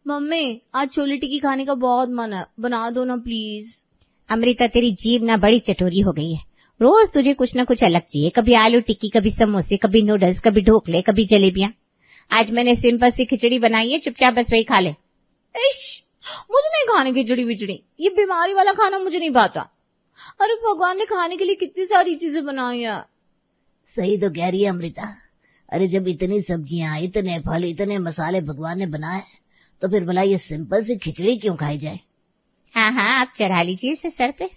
Mummy आज छोले टिक्की खाने का बहुत मन है, बना दो ना प्लीज। अमृता तेरी जीभ ना बड़ी चटोरी हो गई है, रोज तुझे कुछ न कुछ अलग चाहिए, कभी आलू टिक्की, कभी समोसे, कभी नूडल्स, कभी ढोकले, कभी जलेबियां। आज मैंने सिंपल सी खिचड़ी बनाई है, चुपचाप बस वही खा ले। इश, मुझे नहीं खाने खिचड़ी विचड़ी, ये बीमारी वाला खाना मुझे नहीं भाता। अरे भगवान ने खाने के लिए कितनी सारी चीजें बनाई है। सही तो कह रही है अमृता। अरे जब इतनी सब्जियां, इतने फल, इतने मसाले भगवान ने बनाए तो फिर भला ये सिंपल सी खिचड़ी क्यों खाई जाए। हाँ हाँ, आप चढ़ा लीजिए इसे सर पे।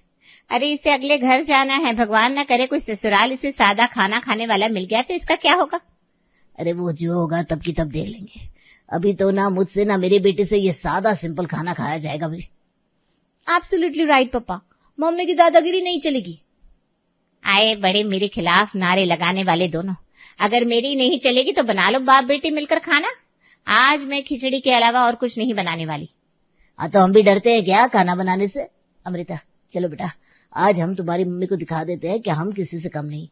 अरे इसे अगले घर जाना है, भगवान न करे कोई ससुराल इसे सादा खाना खाने वाला मिल गया तो इसका क्या होगा। अरे वो जो होगा तब की तब देख लेंगे, अभी तो ना मुझसे ना मेरी बेटी से ये सादा सिंपल खाना खाया जाएगा भी। एब्सोल्युटली राइट पापा, मम्मी की दादागिरी नहीं चलेगी। आए बड़े मेरे खिलाफ नारे लगाने वाले दोनों, अगर मेरी नहीं चलेगी तो बना लो बाप बेटी मिलकर खाना। आज मैं खिचड़ी के अलावा और कुछ नहीं बनाने वाली। हाँ तो हम भी डरते हैं क्या खाना बनाने से। अमृता चलो बेटा, आज हम तुम्हारी मम्मी को दिखा देते हैं कि हम किसी से कम नहीं।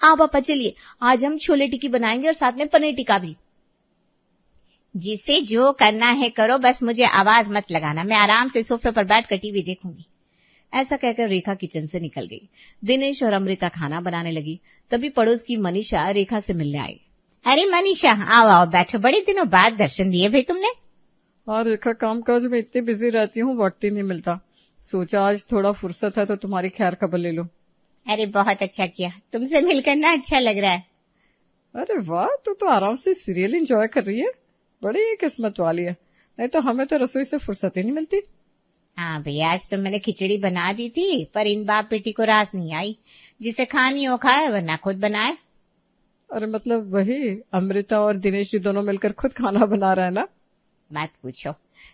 हाँ पापा चलिए, आज हम छोले टिक्की बनाएंगे और साथ में पनीर टिक्का भी। जिसे जो करना है करो, बस मुझे आवाज मत लगाना, मैं आराम से सोफे पर बैठकर टीवी देखूंगी। ऐसा कहकर रेखा किचन से निकल गई। दिनेश और अमृता खाना बनाने लगी। तभी पड़ोस की मनीषा रेखा से मिलने आई। अरे मनीषा, आओ आओ बैठो, बड़े दिनों बाद दर्शन दिए भाई तुमने। हाँ रेखा, कामकाज में इतनी बिजी रहती हूँ, वक्त ही नहीं मिलता। सोचा आज थोड़ा फुर्सत है तो तुम्हारी खैर खबर ले लो। अरे बहुत अच्छा किया, तुमसे मिलकर ना अच्छा लग रहा है। अरे वाह, तू तो आराम से सीरियल एंजॉय कर रही है, बड़ी किस्मत वाली है, नहीं तो हमें तो रसोई से फुर्सत ही नहीं मिलती। हाँ भैया, आज तो मैंने खिचड़ी बना दी थी, पर इन बाप बेटी को रास नहीं आई। जिसे खानी हो खाए वरना खुद बनाए। अरे मतलब वही अमृता और दिनेश जी दोनों मिलकर खुद खाना बना रहे हैं ना। मत पूछो,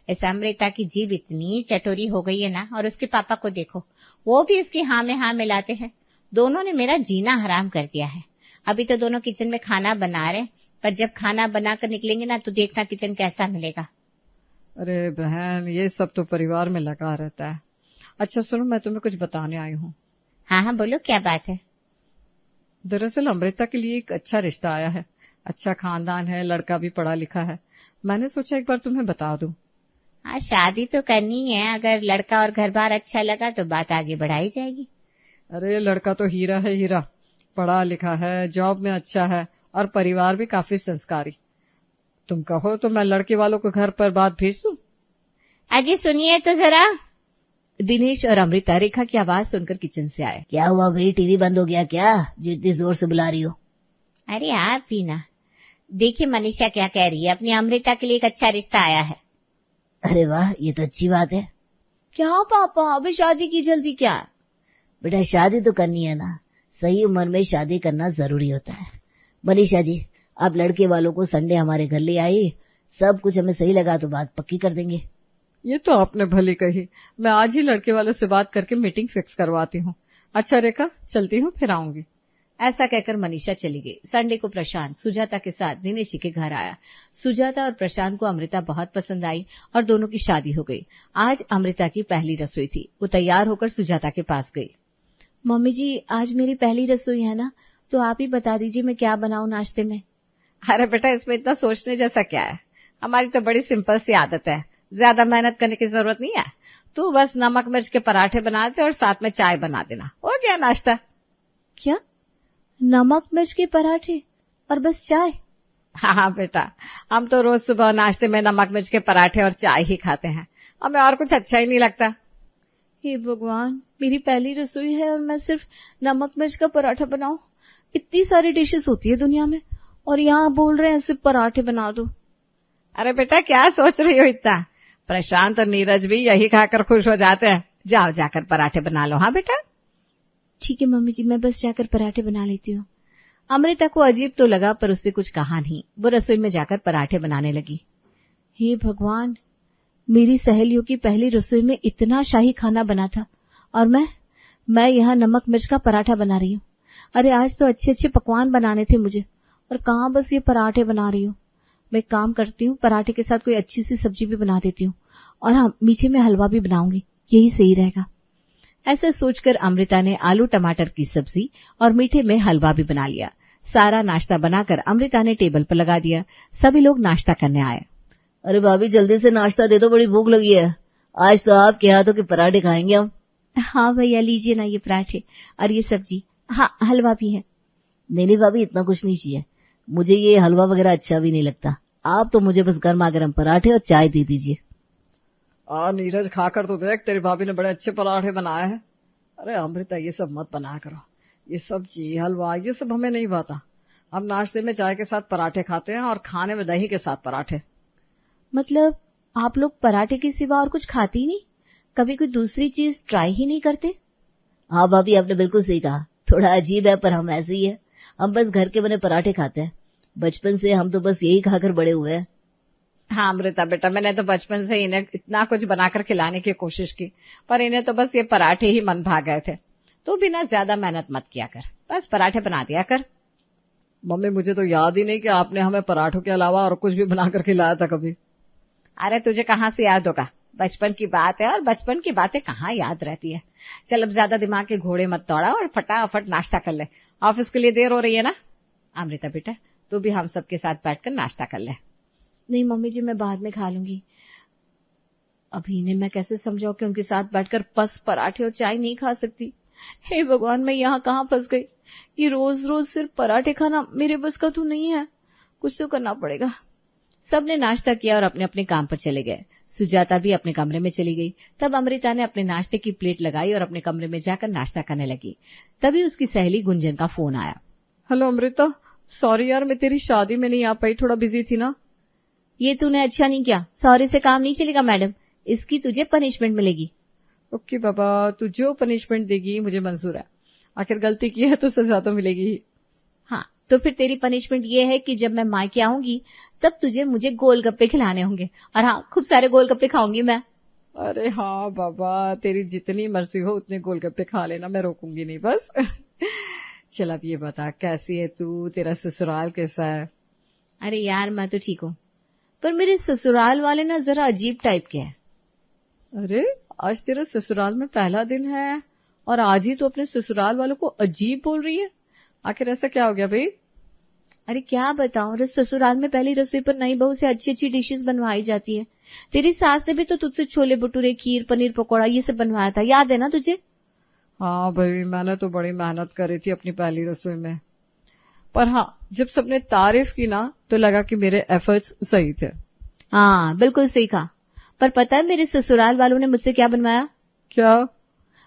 इस अमृता की जीभ इतनी चटोरी हो गई है ना, और उसके पापा को देखो, वो भी इसकी हाँ में हाँ मिलाते हैं। दोनों ने मेरा जीना हराम कर दिया है। अभी तो दोनों किचन में खाना बना रहे, पर जब खाना बनाकर निकलेंगे ना तो देखना किचन कैसा मिलेगा। अरे बहन, ये सब तो परिवार में लगा रहता है। अच्छा सुनो, मैं तुम्हें कुछ बताने आई हूँ। हाँ हाँ बोलो, क्या बात है। दरअसल अमृता के लिए एक अच्छा रिश्ता आया है, अच्छा खानदान है, लड़का भी पढ़ा लिखा है। मैंने सोचा एक बार तुम्हें बता दूं। हाँ शादी तो करनी है, अगर लड़का और घर बार अच्छा लगा तो बात आगे बढ़ाई जाएगी। अरे लड़का तो हीरा है हीरा, पढ़ा लिखा है, जॉब में अच्छा है और परिवार भी काफी संस्कारी। तुम कहो तो मैं लड़के वालों को घर पर बात भेज दूं। अजी सुनिए तो जरा। दिनेश और अमृता रेखा की आवाज सुनकर किचन से आए। क्या हुआ भाई, टीवी बंद हो गया क्या जो इतनी जोर से बुला रही हो। अरे आप ही ना, देखिए मनीषा क्या कह रही है, अपनी अमृता के लिए एक अच्छा रिश्ता आया है। अरे वाह, ये तो अच्छी बात है। क्या पापा, अभी शादी की जल्दी क्या। बेटा शादी तो करनी है ना, सही उम्र में शादी करना जरूरी होता है। मनीषा जी, आप लड़के वालों को संडे हमारे घर ले आई, सब कुछ हमें सही लगा तो बात पक्की कर देंगे। ये तो आपने भली कही, मैं आज ही लड़के वालों से बात करके मीटिंग फिक्स करवाती हूँ। अच्छा रेखा, चलती हूँ, फिर आऊंगी। ऐसा कहकर मनीषा चली गई। संडे को प्रशांत सुजाता के साथ दिनेश जी के घर आया। सुजाता और प्रशांत को अमृता बहुत पसंद आई और दोनों की शादी हो गई। आज अमृता की पहली रसोई थी। वो तैयार होकर सुजाता के पास गई। मम्मी जी, आज मेरी पहली रसोई है ना, तो आप ही बता दीजिए मैं क्या बनाऊं नाश्ते में। अरे बेटा, इसमें इतना सोचने जैसा क्या है, हमारी तो बड़ी सिंपल सी आदत है, ज्यादा मेहनत करने की जरूरत नहीं है। तू बस नमक मिर्च के पराठे बना दे और साथ में चाय बना देना, हो गया नाश्ता। क्या, नमक मिर्च के पराठे और बस चाय? हाँ बेटा, हम तो रोज सुबह नाश्ते में नमक मिर्च के पराठे और चाय ही खाते हैं, हमें और कुछ अच्छा ही नहीं लगता। हे भगवान, मेरी पहली रसोई है और मैं सिर्फ नमक मिर्च का पराठा बनाऊं। इतनी सारी डिशेस होती है दुनिया में और यहाँ बोल रहे हैं सिर्फ पराठे बना दो। अरे बेटा, क्या सोच रही हो इतना, प्रशांत और नीरज भी यही खाकर खुश हो जाते हैं। जाओ जाकर पराठे बना लो। हाँ बेटा। ठीक है मम्मी जी, मैं बस जाकर पराठे बना लेती हूँ। अमृता को अजीब तो लगा पर उसने कुछ कहा नहीं। वो रसोई में जाकर पराठे बनाने लगी। हे भगवान, मेरी सहेलियों की पहली रसोई में इतना शाही खाना बना था और मैं यहाँ नमक मिर्च का पराठा बना रही हूँ। अरे आज तो अच्छे अच्छे पकवान बनाने थे मुझे और कहाँ बस ये पराठे बना रही हूँ। मैं काम करती हूँ, पराठे के साथ कोई अच्छी सी सब्जी भी बना देती हूँ और हाँ, मीठे में हलवा भी बनाऊंगी, यही सही रहेगा। ऐसे सोचकर अमृता ने आलू टमाटर की सब्जी और मीठे में हलवा भी बना लिया। सारा नाश्ता बनाकर अमृता ने टेबल पर लगा दिया। सभी लोग नाश्ता करने आए। अरे भाभी जल्दी से नाश्ता दे दो, बड़ी भूख लगी है। आज तो आपके हाथों के पराठे खाएंगे हम। हाँ भैया लीजिए ना ये पराठे और ये सब्जी, हाँ हलवा भी है। नहीं नहीं भाभी इतना कुछ नहीं चाहिए, मुझे ये हलवा वगैरह अच्छा भी नहीं लगता। आप तो मुझे बस गर्मा गर्म पराठे और चाय दे दीजिए। नीरज खाकर तो देख, तेरी भाभी ने बड़े अच्छे पराठे बनाए हैं। अरे अमृता ये सब मत बना करो, ये सब्जी हलवा ये सब हमें नहीं भाता। हम नाश्ते में चाय के साथ पराठे खाते हैं और खाने में दही के साथ पराठे। मतलब आप लोग पराठे के सिवा और कुछ खाते ही नहीं? कभी कोई दूसरी चीज ट्राई ही नहीं करते? हाँ भाभी आपने बिल्कुल सही कहा, थोड़ा अजीब है पर हम ऐसे ही है। हम बस घर के बने पराठे खाते हैं, बचपन से हम तो बस यही खाकर बड़े हुए हैं। हाँ अमृता बेटा, मैंने तो बचपन से इन्हें इतना कुछ बनाकर खिलाने की कोशिश की, पर इन्हें तो बस ये पराठे ही मन भाग गए थे। तू भी ना ज्यादा मेहनत मत किया कर, बस पराठे बना दिया कर। मम्मी मुझे तो याद ही नहीं कि आपने हमें पराठों के अलावा और कुछ भी बनाकर खिलाया था कभी। अरे तुझे कहाँ से याद होगा, बचपन की बात है और बचपन की बातें कहाँ याद रहती है। चल अब ज्यादा दिमाग के घोड़े मत दौड़ा और फटाफट नाश्ता कर ले, ऑफिस के लिए देर हो रही है ना। अमृता बेटा तू भी हम सबके साथ बैठकर नाश्ता कर ले। नहीं मम्मी जी मैं बाद में खा लूंगी। अभी इन्हें मैं कैसे समझाऊं कि उनके साथ बैठकर बस पराठे और चाय नहीं खा सकती। हे भगवान मैं यहाँ कहाँ फंस गई। ये रोज रोज सिर्फ पराठे खाना मेरे बस का तो नहीं है, कुछ तो करना पड़ेगा। सबने नाश्ता किया और अपने अपने काम पर चले गए। सुजाता भी अपने कमरे में चली गई। तब अमृता ने अपने नाश्ते की प्लेट लगाई और अपने कमरे में जाकर नाश्ता करने लगी। तभी उसकी सहेली गुंजन का फोन आया। हेलो अमृता, सॉरी यार मैं तेरी शादी में नहीं आ पाई, थोड़ा बिजी थी ना। ये तूने अच्छा नहीं किया, सॉरी से काम नहीं चलेगा मैडम, इसकी तुझे पनिशमेंट मिलेगी। ओके बाबा, तू जो पनिशमेंट देगी मुझे मंजूर है, आखिर गलती की है तो सजा तो मिलेगी ही। हाँ तो फिर तेरी पनिशमेंट ये है कि जब मैं मायके आऊंगी तब तुझे मुझे गोलगप्पे खिलाने होंगे, और हाँ खूब सारे गोलगप्पे खाऊंगी मैं। अरे हाँ बाबा, तेरी जितनी मर्जी हो उतने गोलगप्पे खा लेना, मैं रोकूंगी नहीं बस। चल अब ये बता कैसी है तू, तेरा ससुराल कैसा है? अरे यार मैं तो ठीक हूँ, पर मेरे ससुराल वाले ना जरा अजीब टाइप के हैं। अरे आज तेरा ससुराल में पहला दिन है और आज ही तो अपने ससुराल वालों को अजीब बोल रही है, आखिर ऐसा क्या हो गया भाई? अरे क्या बताऊं, ससुराल में पहली रसोई पर नई बहू से अच्छी अच्छी डिशेस बनवाई जाती है। तेरी सास ने भी तो तुझसे छोले भटूरे, खीर, पनीर पकौड़ा ये सब बनवाया था, याद है ना तुझे? हाँ भाई, मैंने तो बड़ी मेहनत करी थी अपनी पहली रसोई में, पर हाँ जब सबने तारीफ की ना तो लगा कि मेरे एफर्ट्स सही थे। हाँ बिल्कुल सही कहा, पर पता है मेरे ससुराल वालों ने मुझसे क्या बनवाया? क्या?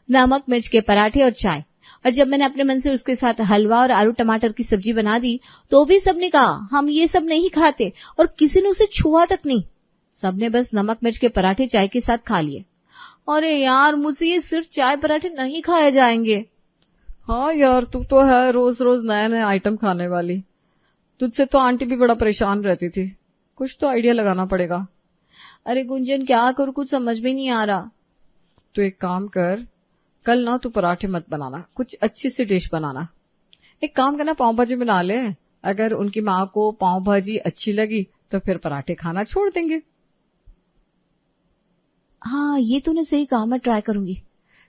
नमक मिर्च के पराठे और चाय। और जब मैंने अपने मन से उसके साथ हलवा और आलू टमाटर की सब्जी बना दी तो भी सबने कहा हम ये सब नहीं खाते, और किसी ने उसे छुआ तक नहीं। सबने बस नमक मिर्च के पराठे चाय के साथ खा लिए। अरे यार मुझसे ये सिर्फ चाय पराठे नहीं खाए जाएंगे। हाँ यार तू तो है रोज रोज नए नए आइटम खाने वाली, तुझसे तो आंटी भी बड़ा परेशान रहती थी, कुछ तो आइडिया लगाना पड़ेगा। अरे गुंजन क्या करूं, कुछ समझ में नहीं आ रहा। तो एक काम कर, कल ना तू पराठे मत बनाना, कुछ अच्छी सी डिश बनाना। एक काम करना, पाव भाजी बना ले, अगर उनकी माँ को पाव भाजी अच्छी लगी तो फिर पराठे खाना छोड़ देंगे। हाँ ये तूने सही कहा, मैं ट्राई करूंगी।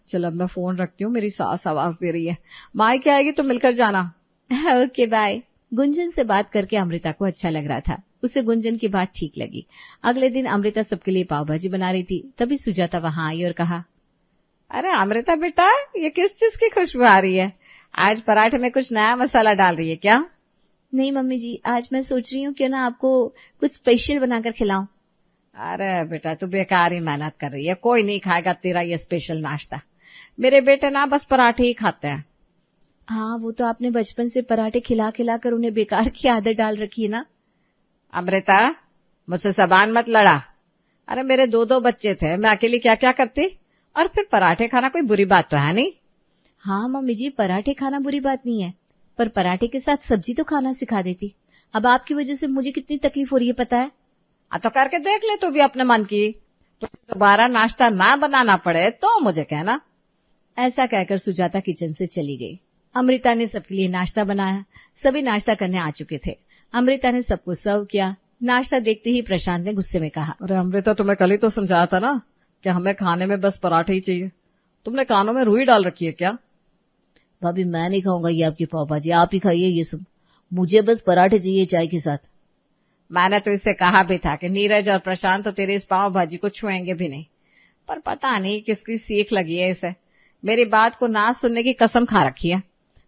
चल अब मैं फोन रखती हूँ, मेरी सास आवाज दे रही है, माँ क्या आएगी तो मिलकर जाना। Okay bye. गुंजन से बात करके अमृता को अच्छा लग रहा था, उसे गुंजन की बात ठीक लगी। अगले दिन अमृता सबके लिए पाव भाजी बना रही थी, तभी सुजाता वहां आई और कहा, अरे अमृता बेटा ये किस चीज की खुशबू आ रही है, आज पराठे में कुछ नया मसाला डाल रही है क्या? नहीं मम्मी जी, आज मैं सोच रही हूँ क्यों ना आपको कुछ स्पेशल बनाकर खिलाऊं। अरे बेटा तू बेकार ही मेहनत कर रही है, कोई नहीं खाएगा तेरा ये स्पेशल नाश्ता। मेरे बेटे ना बस पराठे ही खाते हैं। हाँ वो तो आपने बचपन से पराठे खिला खिला कर उन्हें बेकार की आदत डाल रखी है ना। अमृता मुझसे जबान मत लड़ा, अरे मेरे दो दो बच्चे थे, मैं अकेली क्या क्या करती, और फिर पराठे खाना कोई बुरी बात तो है नहीं। हाँ मम्मी जी पराठे खाना बुरी बात नहीं है, पर पराठे के साथ सब्जी तो खाना सिखा देती। अब आपकी वजह से मुझे कितनी तकलीफ हो रही है पता है। तो करके देख ले तू भी अपने मन की, तो दोबारा नाश्ता ना बनाना पड़े तो मुझे कहना। ऐसा कहकर सुजाता किचन से चली गई। अमृता ने सबके लिए नाश्ता बनाया, सभी नाश्ता करने आ चुके थे। अमृता ने सबको सर्व किया। नाश्ता देखते ही प्रशांत ने गुस्से में कहा, अरे अमृता तुम्हें कल ही तो समझाया था ना कि हमें खाने में बस पराठे ही चाहिए, तुमने कानों में रुई डाल रखी है क्या? भाभी मैं नहीं खाऊंगा ये आपकी पाव भाजी, आप ही खाइए ये सब, मुझे बस पराठे चाहिए चाय के साथ। मैंने तो इससे कहा भी था कि नीरज और प्रशांत तो तेरे इस पाव भाजी को छुएंगे भी नहीं, पर पता नहीं किसकी सीख लगी है इसे। मेरी बात को ना सुनने की कसम खा रखी है।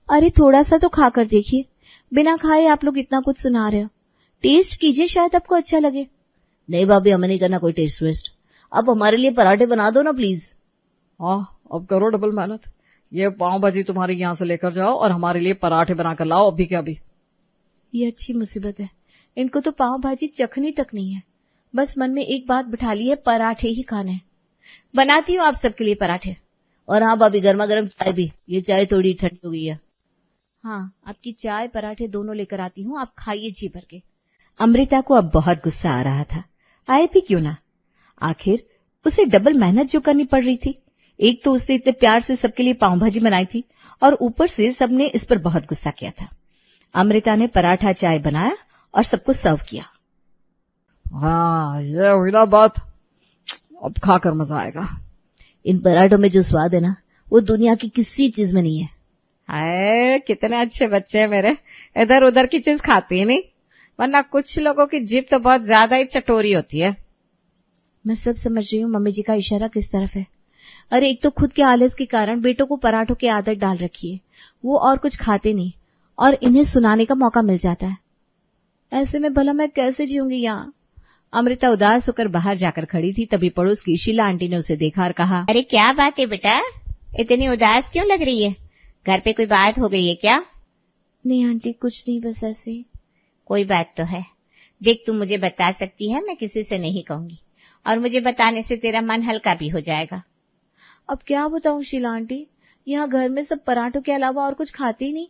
अरे थोड़ा सा तो खाकर देखिए, बिना खाए आप लोग इतना कुछ सुना रहे हो। टेस्ट कीजिए, शायद आपको अच्छा लगे। नहीं भाभी, हमें नहीं करना कोई टेस्ट वेस्ट। आप हमारे लिए पराठे बना दो ना प्लीज। अब करो डबल मेहनत। ये पाव भाजी तुम्हारी यहाँ से लेकर जाओ और हमारे लिए पराठे बनाकर लाओ अभी के अभी। ये अच्छी मुसीबत है, इनको तो पाव भाजी चखनी तक नहीं है, बस मन में एक बात बिठा ली है, पराठे ही खाने हैं। बनाती हूँ आप सबके लिए पराठे। और हाँ भाभी, गर्मा गर्म चाय भी। ये चाय थोड़ी ठंडी हो गई है। हाँ, आपकी चाय पराठे दोनों लेकर आती हूँ, आप खाइए जी भर के। अमृता को अब बहुत गुस्सा आ रहा था। आए भी क्यों ना, आखिर उसे डबल मेहनत जो करनी पड़ रही थी। एक तो उसने इतने प्यार से सबके लिए पाव भाजी बनाई थी और ऊपर से सबने इस पर बहुत गुस्सा किया था। अमृता ने पराठा चाय बनाया और सबको सर्व किया। हाँ, ये हुई ना बात, अब खाकर मजा आएगा। इन पराठों में जो स्वाद है ना, वो दुनिया की किसी चीज में नहीं है। हाय, कितने अच्छे बच्चे हैं मेरे, इधर उधर की चीज खाती ही नहीं, वरना कुछ लोगों की जीभ तो बहुत ज्यादा ही चटोरी होती है। मैं सब समझ रही हूँ मम्मी जी का इशारा किस तरफ है। अरे एक तो खुद के आलस के कारण बेटों को पराठों की आदत डाल रखी है, वो और कुछ खाते नहीं और इन्हें सुनाने का मौका मिल जाता है। ऐसे में भला मैं कैसे जीऊंगी यहाँ। अमृता उदास होकर बाहर जाकर खड़ी थी, तभी पड़ोस की शीला आंटी ने उसे देखा और कहा, अरे क्या बात है बेटा, इतनी उदास क्यों लग रही है? घर पे कोई बात हो गई है क्या? नहीं आंटी, कुछ नहीं, बस ऐसे। कोई बात तो है। देख, तू मुझे बता सकती है, मैं किसी से नहीं कहूंगी, और मुझे बताने से तेरा मन हल्का भी हो जाएगा। अब क्या बताऊं शीला आंटी, यहाँ घर में सब पराठों के अलावा और कुछ खाते ही नहीं।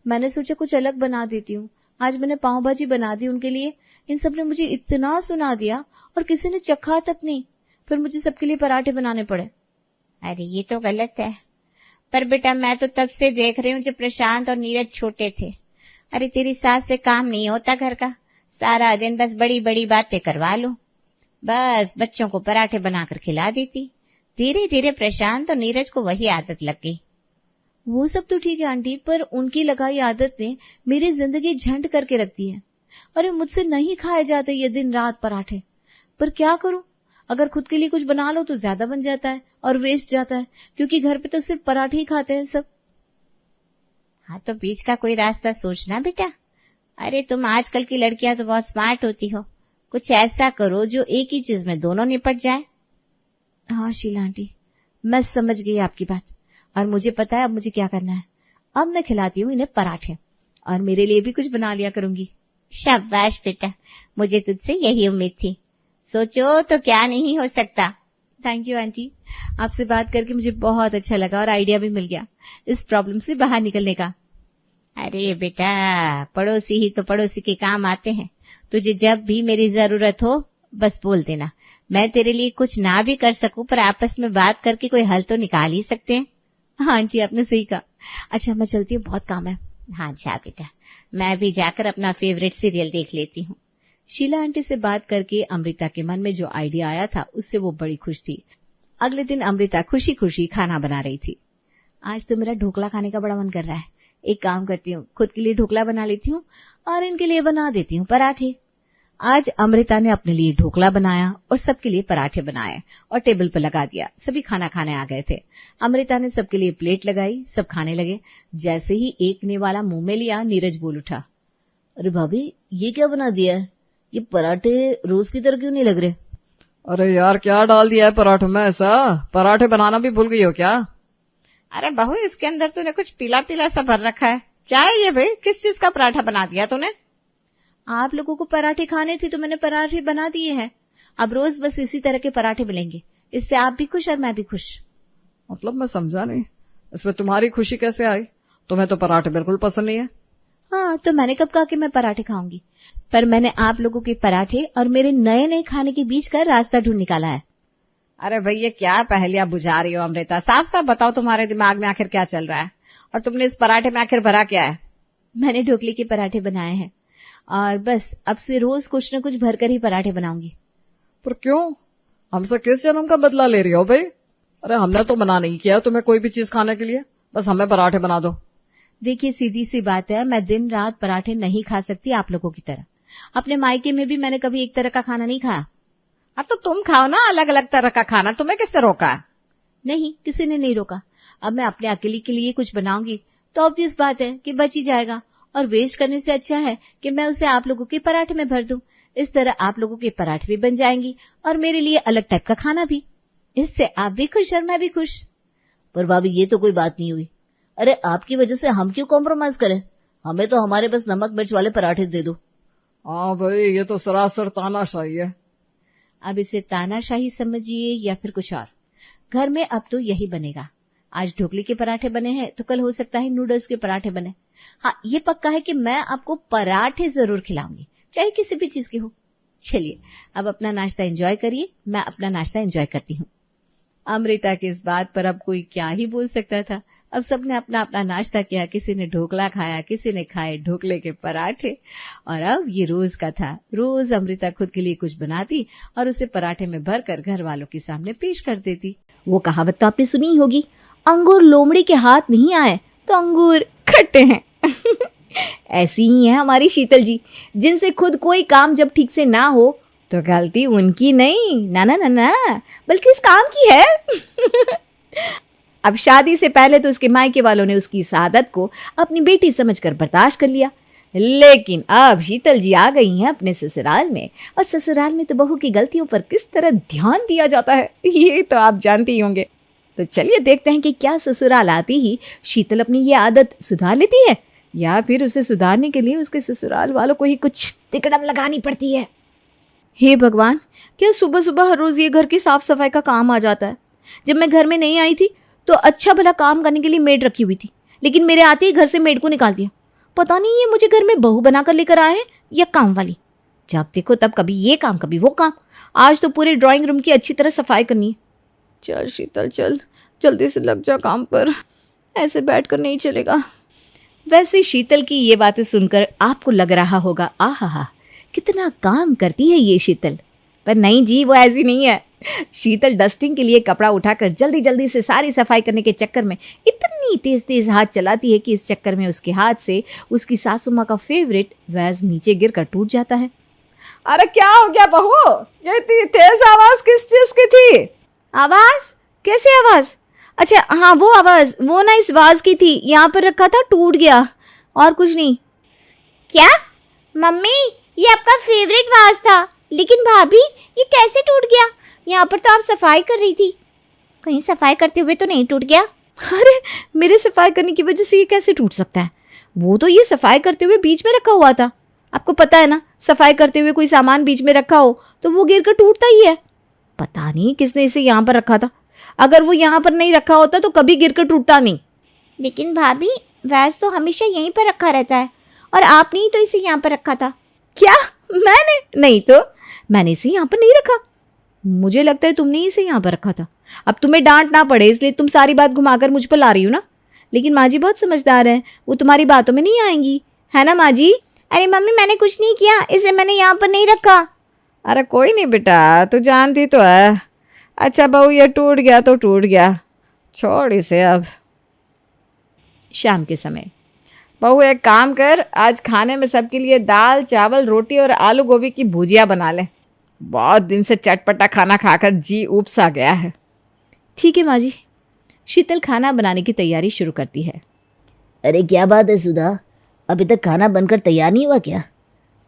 मैंने सोचा कुछ अलग बना देती हूँ। आज मैंने पाव भाजी बना दी उनके लिए, इन सब ने मुझे इतना सुना दिया और किसी ने चखा तक नहीं, फिर मुझे सबके लिए पराठे बनाने पड़े। अरे ये तो गलत है। पर बेटा, मैं तो तब से देख रही हूँ जब प्रशांत और नीरज छोटे थे। अरे तेरी सास से काम नहीं होता घर का, सारा दिन बस बड़ी बड़ी बातें करवा लो, बस बच्चों को पराठे बनाकर खिला देती। धीरे धीरे प्रशांत और नीरज को वही आदत लग गई। वो सब तो ठीक है आंटी, पर उनकी लगाई आदत ने मेरी जिंदगी झंड करके रख दी है। अरे मुझसे नहीं खाए जाते ये दिन रात पराठे, पर क्या करूं, अगर खुद के लिए कुछ बना लो तो ज्यादा बन जाता है और वेस्ट जाता है, क्योंकि घर पे तो सिर्फ पराठे ही खाते हैं सब। हाँ, तो बीच का कोई रास्ता सोचना बेटा। अरे तुम आजकल की लड़कियां तो बहुत स्मार्ट होती हो, कुछ ऐसा करो जो एक ही चीज में दोनों निपट जाए। हाँ शीला आंटी, मैं समझ गई आपकी बात, और मुझे पता है अब मुझे क्या करना है। अब मैं खिलाती हूँ इन्हें पराठे और मेरे लिए भी कुछ बना लिया करूंगी। शाबाश बेटा, मुझे तुझसे यही उम्मीद थी। सोचो तो क्या नहीं हो सकता। थैंक यू आंटी, आपसे बात करके मुझे बहुत अच्छा लगा और आइडिया भी मिल गया इस प्रॉब्लम से बाहर निकलने का। अरे बेटा, पड़ोसी ही तो पड़ोसी के काम आते हैं। तुझे जब भी मेरी जरूरत हो बस बोल देना। मैं तेरे लिए कुछ ना भी कर सकूं, पर आपस में बात करके कोई हल तो निकाल ही सकते हैं। हाँ आंटी, आपने सही कहा। अच्छा मैं चलती हूँ, बहुत काम है। हाँ जा बेटा, मैं भी जाकर अपना फेवरेट सीरियल देख लेती हूँ। शीला आंटी से बात करके अमृता के मन में जो आइडिया आया था उससे वो बड़ी खुश थी। अगले दिन अमृता खुशी खुशी खाना बना रही थी। आज तो मेरा ढोकला खाने का बड़ा मन कर रहा है। एक काम करती हूँ, खुद के लिए ढोकला बना लेती हूँ और इनके लिए बना देती हूँ पराठे। आज अमृता ने अपने लिए ढोकला बनाया और सबके लिए पराठे बनाए और टेबल पर लगा दिया। सभी खाना खाने आ गए थे। अमृता ने सबके लिए प्लेट लगाई, सब खाने लगे। जैसे ही एक ने वाला मुंह में लिया, नीरज बोल उठा, अरे भाभी, ये क्या बना दिया है? ये पराठे रोज की तरह क्यों नहीं लग रहे? अरे यार, क्या डाल दिया है पराठों में ऐसा? पराठे बनाना भी भूल गई हो क्या? अरे बहू, इसके अंदर तूने कुछ पीला पीला सा भर रखा है, क्या है ये भाई? किस चीज का पराठा बना दिया तूने? आप लोगों को पराठे खाने थे तो मैंने पराठे बना दिए हैं। अब रोज बस इसी तरह के पराठे मिलेंगे, इससे आप भी खुश और मैं भी खुश। मतलब मैं समझा नहीं, इसमें तुम्हारी खुशी कैसे आई? तुम्हें तो पराठे बिल्कुल पसंद नहीं है। हाँ, तो मैंने कब कहा कि मैं पराठे खाऊंगी? पर मैंने आप लोगों के पराठे और मेरे नए नए खाने के बीच का रास्ता ढूंढ निकाला है। अरे भाई, ये क्या पहेलियां बुझा रही हो अमृता? साफ साफ बताओ, तुम्हारे दिमाग में आखिर क्या चल रहा है और तुमने इस पराठे में आखिर भरा क्या है? मैंने ढोकले के पराठे बनाए हैं और बस अब से रोज कुछ न कुछ भरकर ही पराठे बनाऊंगी। पर क्यों? हमसे किस जन्म का बदला ले रही हो भाई? अरे हमने तो मना नहीं किया तुम्हें कोई भी चीज खाने के लिए, बस हमें पराठे बना दो। देखिए, सीधी सी बात है, मैं दिन रात पराठे नहीं खा सकती आप लोगों की तरह। अपने मायके में भी मैंने कभी एक तरह का खाना नहीं खाया। अब तो तुम खाओ ना अलग अलग तरह का खाना, तुम्हें किसने रोका? नहीं, किसी ने नहीं रोका। अब मैं अपने अकेले के लिए कुछ बनाऊंगी तो ऑब्वियस बात है कि बच ही जाएगा, और वेस्ट करने से अच्छा है कि मैं उसे आप लोगों के पराठे में भर दूं। इस तरह आप लोगों के पराठे भी बन जाएंगी और मेरे लिए अलग टाइप का खाना भी। इससे आप भी खुश और मैं भी खुश। पर भाभी ये तो कोई बात नहीं हुई। अरे आपकी वजह से हम क्यों कॉम्प्रोमाइज करें? हमें तो हमारे बस नमक मिर्च वाले पराठे दे दो। हाँ भाई, ये तो सरासर तानाशाही है। अब इसे तानाशाही समझिए या फिर कुछ और, घर में अब तो यही बनेगा। आज ढोकले के पराठे बने हैं तो कल हो सकता है नूडल्स के पराठे बने। हाँ, ये पक्का है कि मैं आपको पराठे जरूर खिलाऊंगी, चाहे किसी भी चीज के हो। चलिए अब अपना नाश्ता एंजॉय करिए, मैं अपना नाश्ता एंजॉय करती हूँ। अमृता की इस बात पर अब कोई क्या ही बोल सकता था। अब सबने अपना अपना नाश्ता किया, किसी ने ढोकला खाया, किसी ने खाए ढोकले के पराठे, और अब ये रोज का था। रोज अमृता खुद के लिए कुछ बनाती और उसे पराठे में भरकर घर वालों के सामने पेश कर देती। वो कहावत तो आपने सुनी होगी, अंगूर लोमड़ी के हाथ नहीं आए तो अंगूर खट्टे हैं। ऐसी ही है हमारी शीतल जी, जिनसे खुद कोई काम जब ठीक से ना हो तो गलती उनकी नहीं, ना ना ना ना, बल्कि उस काम की है। अब शादी से पहले तो उसके मायके वालों ने उसकी इस आदत को अपनी बेटी समझकर बर्दाश्त कर लिया, लेकिन अब शीतल जी आ गई हैं अपने ससुराल में, और ससुराल में तो बहू की गलतियों पर किस तरह ध्यान दिया जाता है ये तो आप जानते ही होंगे। तो चलिए देखते हैं कि क्या ससुराल आती ही शीतल अपनी ये आदत सुधार लेती है, या फिर उसे सुधारने के लिए उसके ससुराल वालों को ही कुछ तिकड़म लगानी पड़ती है। हे भगवान, क्या सुबह सुबह हर रोज ये घर की साफ सफाई का काम आ जाता है। जब मैं घर में नहीं आई थी तो अच्छा भला काम करने के लिए मेड रखी हुई थी, लेकिन मेरे आते ही घर से मेड को निकाल दिया। पता नहीं ये मुझे घर में बहू बनाकर लेकर आए हैं या काम वाली। जब देखो तब कभी ये काम कभी वो काम। आज तो पूरे ड्राइंग रूम की अच्छी तरह सफाई करनी है। चल शीतल चल, जल्दी से लग जा काम पर, ऐसे बैठकर नहीं चलेगा। वैसे शीतल की ये बातें सुनकर आपको लग रहा होगा, आहा कितना काम करती है ये शीतल। पर नहीं जी, वो ऐसी नहीं है। शीतल डस्टिंग के लिए कपड़ा उठाकर जल्दी जल्दी से सारी सफाई करने के चक्कर में इतनी तेज तेज हाथ चलाती है कि इस चक्कर में उसके हाथ से उसकी सासू माँ का फेवरेट वैज नीचे गिरकर टूट जाता है। अरे क्या हो गया बहू, ये इतनी तेज आवाज किस चीज की थी? आवाज? कैसी आवाज? अच्छा हाँ, वो आवाज वो ना इस वाज की थी, यहाँ पर रखा था टूट गया, और कुछ नहीं। क्या मम्मी, ये आपका फेवरेट वाज था, लेकिन भाभी ये कैसे टूट गया? यहाँ पर तो आप सफाई कर रही थी, कहीं सफाई करते हुए तो नहीं टूट गया? अरे मेरे सफाई करने की वजह से ये कैसे टूट सकता है? वो तो ये सफाई करते हुए बीच में रखा हुआ था। आपको पता है ना, सफाई करते हुए कोई सामान बीच में रखा हो तो वो गिर कर टूटता ही है। पता नहीं किसने इसे यहाँ पर रखा था। अगर वो यहाँ पर नहीं रखा होता तो कभी गिर कर टूटता नहीं। लेकिन भाभी वैस तो हमेशा यहीं पर रखा रहता है, और आपने ही तो इसे यहाँ पर रखा था। क्या? मैंने नहीं तो, मैंने इसे यहाँ पर नहीं रखा। मुझे लगता है तुमने इसे यहाँ पर रखा था। अब तुम्हें डांट ना पड़े इसलिए तुम सारी बात घुमाकर मुझ पर ला रही हो ना। लेकिन माँ जी बहुत समझदार हैं, वो तुम्हारी बातों में नहीं आएंगी, है ना माँ जी? अरे मम्मी मैंने कुछ नहीं किया, इसे मैंने यहाँ पर नहीं रखा। अरे कोई नहीं बेटा, तू जानती तो है। अच्छा बहू, ये टूट गया तो टूट गया, छोड़ इसे अब। शाम के समय बहू एक काम कर, आज खाने में सबके लिए दाल चावल रोटी और आलू गोभी की भुजिया बना ले। बहुत दिन से चटपटा खाना खाकर जी ऊब सा गया है। ठीक है माँ जी। शीतल खाना बनाने की तैयारी शुरू करती है। अरे क्या बात है सुधा, अभी तक खाना बनकर तैयार नहीं हुआ क्या?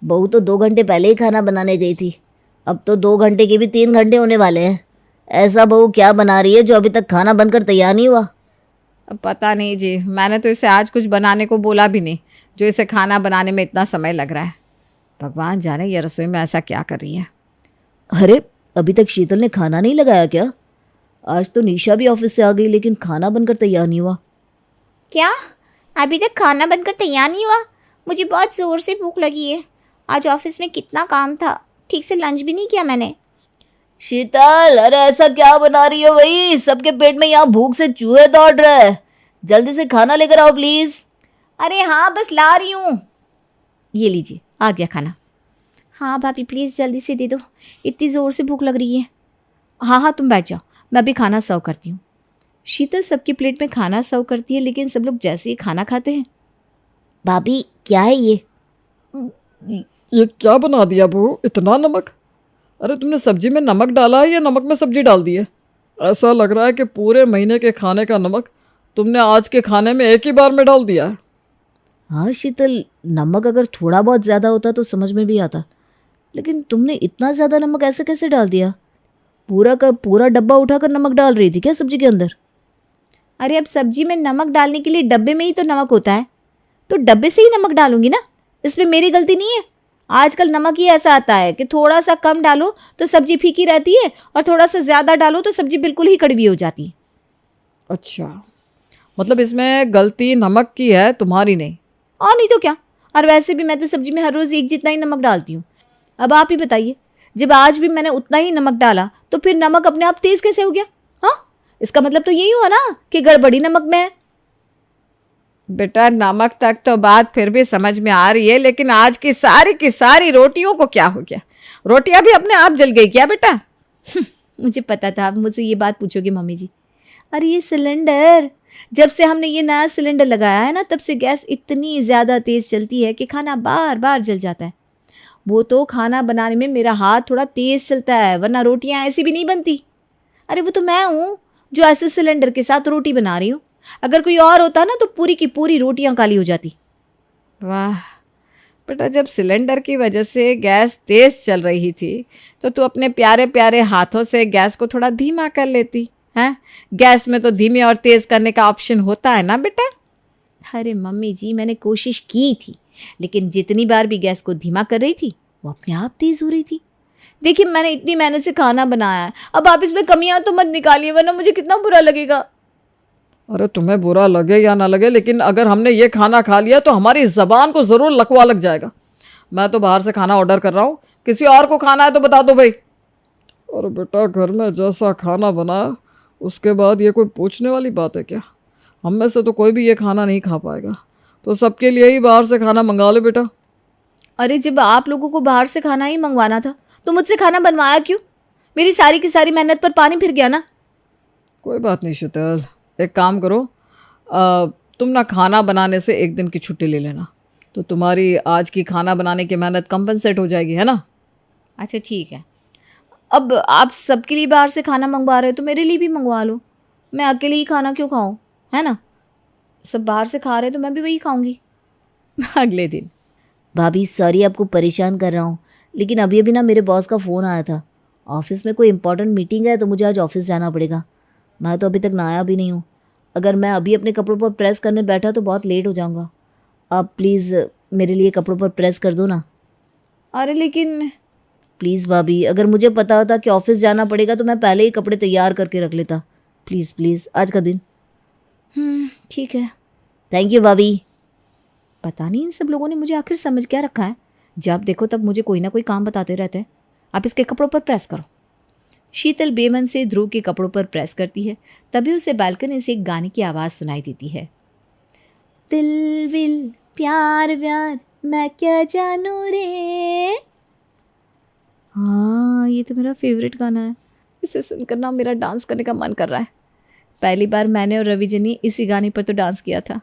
बहू तो 2 घंटे पहले ही खाना बनाने गई थी, अब तो 2 घंटे के भी 3 घंटे होने वाले हैं। ऐसा बहू क्या बना रही है जो अभी तक खाना बनकर तैयार नहीं हुआ? अब पता नहीं जी, मैंने तो इसे आज कुछ बनाने को बोला भी नहीं, जो इसे खाना बनाने में इतना समय लग रहा है। भगवान जाने ये रसोई में ऐसा क्या कर रही है। अरे अभी तक शीतल ने खाना नहीं लगाया क्या? आज तो निशा भी ऑफिस से आ गई लेकिन खाना बनकर तैयार नहीं हुआ। क्या अभी तक खाना बनकर तैयार नहीं हुआ? मुझे बहुत ज़ोर से भूख लगी है। आज ऑफिस में कितना काम था, ठीक से लंच भी नहीं किया मैंने। शीतल, अरे ऐसा क्या बना रही हो भाई? सबके पेट में यहाँ भूख से चूहे दौड़ रहे हैं। जल्दी से खाना लेकर आओ प्लीज। अरे हाँ बस ला रही हूँ। ये लीजिए, आ गया खाना। हाँ भाभी प्लीज़ जल्दी से दे दो, इतनी ज़ोर से भूख लग रही है। हाँ तुम बैठ जाओ, मैं अभी खाना सर्व करती हूँ। शीतल सबकी प्लेट में खाना सर्व करती है, लेकिन सब लोग जैसे ही खाना खाते हैं, भाभी क्या है ये? ये क्या बना दिया बहू, इतना नमक? अरे तुमने सब्जी में नमक डाला है या नमक में सब्जी डाल दी है? ऐसा लग रहा है कि पूरे महीने के खाने का नमक तुमने आज के खाने में एक ही बार में डाल दिया है। हाँ शीतल, नमक अगर थोड़ा बहुत ज़्यादा होता तो समझ में भी आता, लेकिन तुमने इतना ज़्यादा नमक ऐसे कैसे डाल दिया? पूरा का पूरा डब्बा उठाकर नमक डाल रही थी क्या सब्जी के अंदर? अरे अब सब्जी में नमक डालने के लिए डब्बे में ही तो नमक होता है, तो डब्बे से ही नमक डालूंगी ना, इसमें मेरी गलती नहीं है। आजकल नमक ही ऐसा आता है कि थोड़ा सा कम डालो तो सब्जी फीकी रहती है और थोड़ा सा ज़्यादा डालो तो सब्जी बिल्कुल ही कड़वी हो जाती है। अच्छा, मतलब इसमें गलती नमक की है, तुम्हारी नहीं? और नहीं तो क्या। और वैसे भी मैं तो सब्जी में हर रोज़ एक जितना ही नमक डालती हूँ। अब आप ही बताइए, जब आज भी मैंने उतना ही नमक डाला तो फिर नमक अपने आप तेज़ कैसे हो गया? हाँ, इसका मतलब तो यही हुआ ना कि गड़बड़ी नमक में है। बेटा नमक तक तो बात फिर भी समझ में आ रही है, लेकिन आज की सारी रोटियों को क्या हो गया? रोटियां भी अपने आप जल गई क्या बेटा? मुझे पता था आप मुझसे ये बात पूछोगे मम्मी जी। अरे ये सिलेंडर, जब से हमने ये नया सिलेंडर लगाया है ना, तब से गैस इतनी ज़्यादा तेज़ चलती है कि खाना बार बार जल जाता है। वो तो खाना बनाने में मेरा हाथ थोड़ा तेज़ चलता है, वरना रोटियां ऐसी भी नहीं बनती। अरे वो तो मैं हूँ जो ऐसे सिलेंडर के साथ रोटी बना रही हूँ। अगर कोई और होता ना तो पूरी की पूरी रोटियां काली हो जाती। वाह बेटा, जब सिलेंडर की वजह से गैस तेज चल रही थी तो तू अपने प्यारे प्यारे हाथों से गैस को थोड़ा धीमा कर लेती हैं। गैस में तो धीमे और तेज करने का ऑप्शन होता है ना बेटा। अरे मम्मी जी, मैंने कोशिश की थी, लेकिन जितनी बार भी गैस को धीमा कर रही थी वो अपने आप तेज हो रही थी। देखिए मैंने इतनी मेहनत से खाना बनाया है, अब आप इसमें कमियां तो मत निकालिए, वरना मुझे कितना बुरा लगेगा। अरे तुम्हें बुरा लगे या ना लगे, लेकिन अगर हमने ये खाना खा लिया तो हमारी ज़बान को ज़रूर लकवा लग जाएगा। मैं तो बाहर से खाना ऑर्डर कर रहा हूँ, किसी और को खाना है तो बता दो भाई। अरे बेटा, घर में जैसा खाना बनाया उसके बाद ये कोई पूछने वाली बात है क्या? हम में से तो कोई भी ये खाना नहीं खा पाएगा, तो सबके लिए ही बाहर से खाना मंगा लो बेटा। अरे जब आप लोगों को बाहर से खाना ही मंगवाना था तो मुझसे खाना बनवाया क्यों? मेरी सारी की सारी मेहनत पर पानी फिर गया ना। कोई बात नहीं शीतल, एक काम करो, तुम ना खाना बनाने से एक दिन की छुट्टी ले लेना, तो तुम्हारी आज की खाना बनाने की मेहनत कंपनसेट हो जाएगी, है ना? अच्छा ठीक है। अब आप सबके लिए बाहर से खाना मंगवा रहे हो तो मेरे लिए भी मंगवा लो। मैं अकेले ही खाना क्यों खाऊं, है ना? सब बाहर से खा रहे हैं तो मैं भी वही खाऊंगी। अगले दिन, भाभी सॉरी आपको परेशान कर रहा हूँ, लेकिन अभी अभी ना मेरे बॉस का फ़ोन आया था। ऑफिस में कोई इंपॉर्टेंट मीटिंग है तो मुझे आज ऑफिस जाना पड़ेगा। मैं तो अभी तक नहाया भी नहीं हूँ। अगर मैं अभी अपने कपड़ों पर प्रेस करने बैठा तो बहुत लेट हो जाऊँगा। आप प्लीज़ मेरे लिए कपड़ों पर प्रेस कर दो ना। अरे लेकिन प्लीज़ भाभी, अगर मुझे पता होता कि ऑफिस जाना पड़ेगा तो मैं पहले ही कपड़े तैयार करके रख लेता। प्लीज़ प्लीज़, आज का दिन। ठीक है। थैंक यू भाभी। पता नहीं इन सब लोगों ने मुझे आखिर समझ क्या रखा है, जब देखो तब मुझे कोई ना कोई काम बताते रहते हैं। आप इसके कपड़ों पर प्रेस करो। शीतल बेमन से ध्रुव के कपड़ों पर प्रेस करती है, तभी उसे बालकनी से एक गाने की आवाज़ सुनाई देती है। दिल विल प्यार व्यार मैं क्या जानू रे। हाँ, ये तो मेरा फेवरेट गाना है। इसे सुनकर ना मेरा डांस करने का मन कर रहा है। पहली बार मैंने और रवि जी ने इसी गाने पर तो डांस किया था।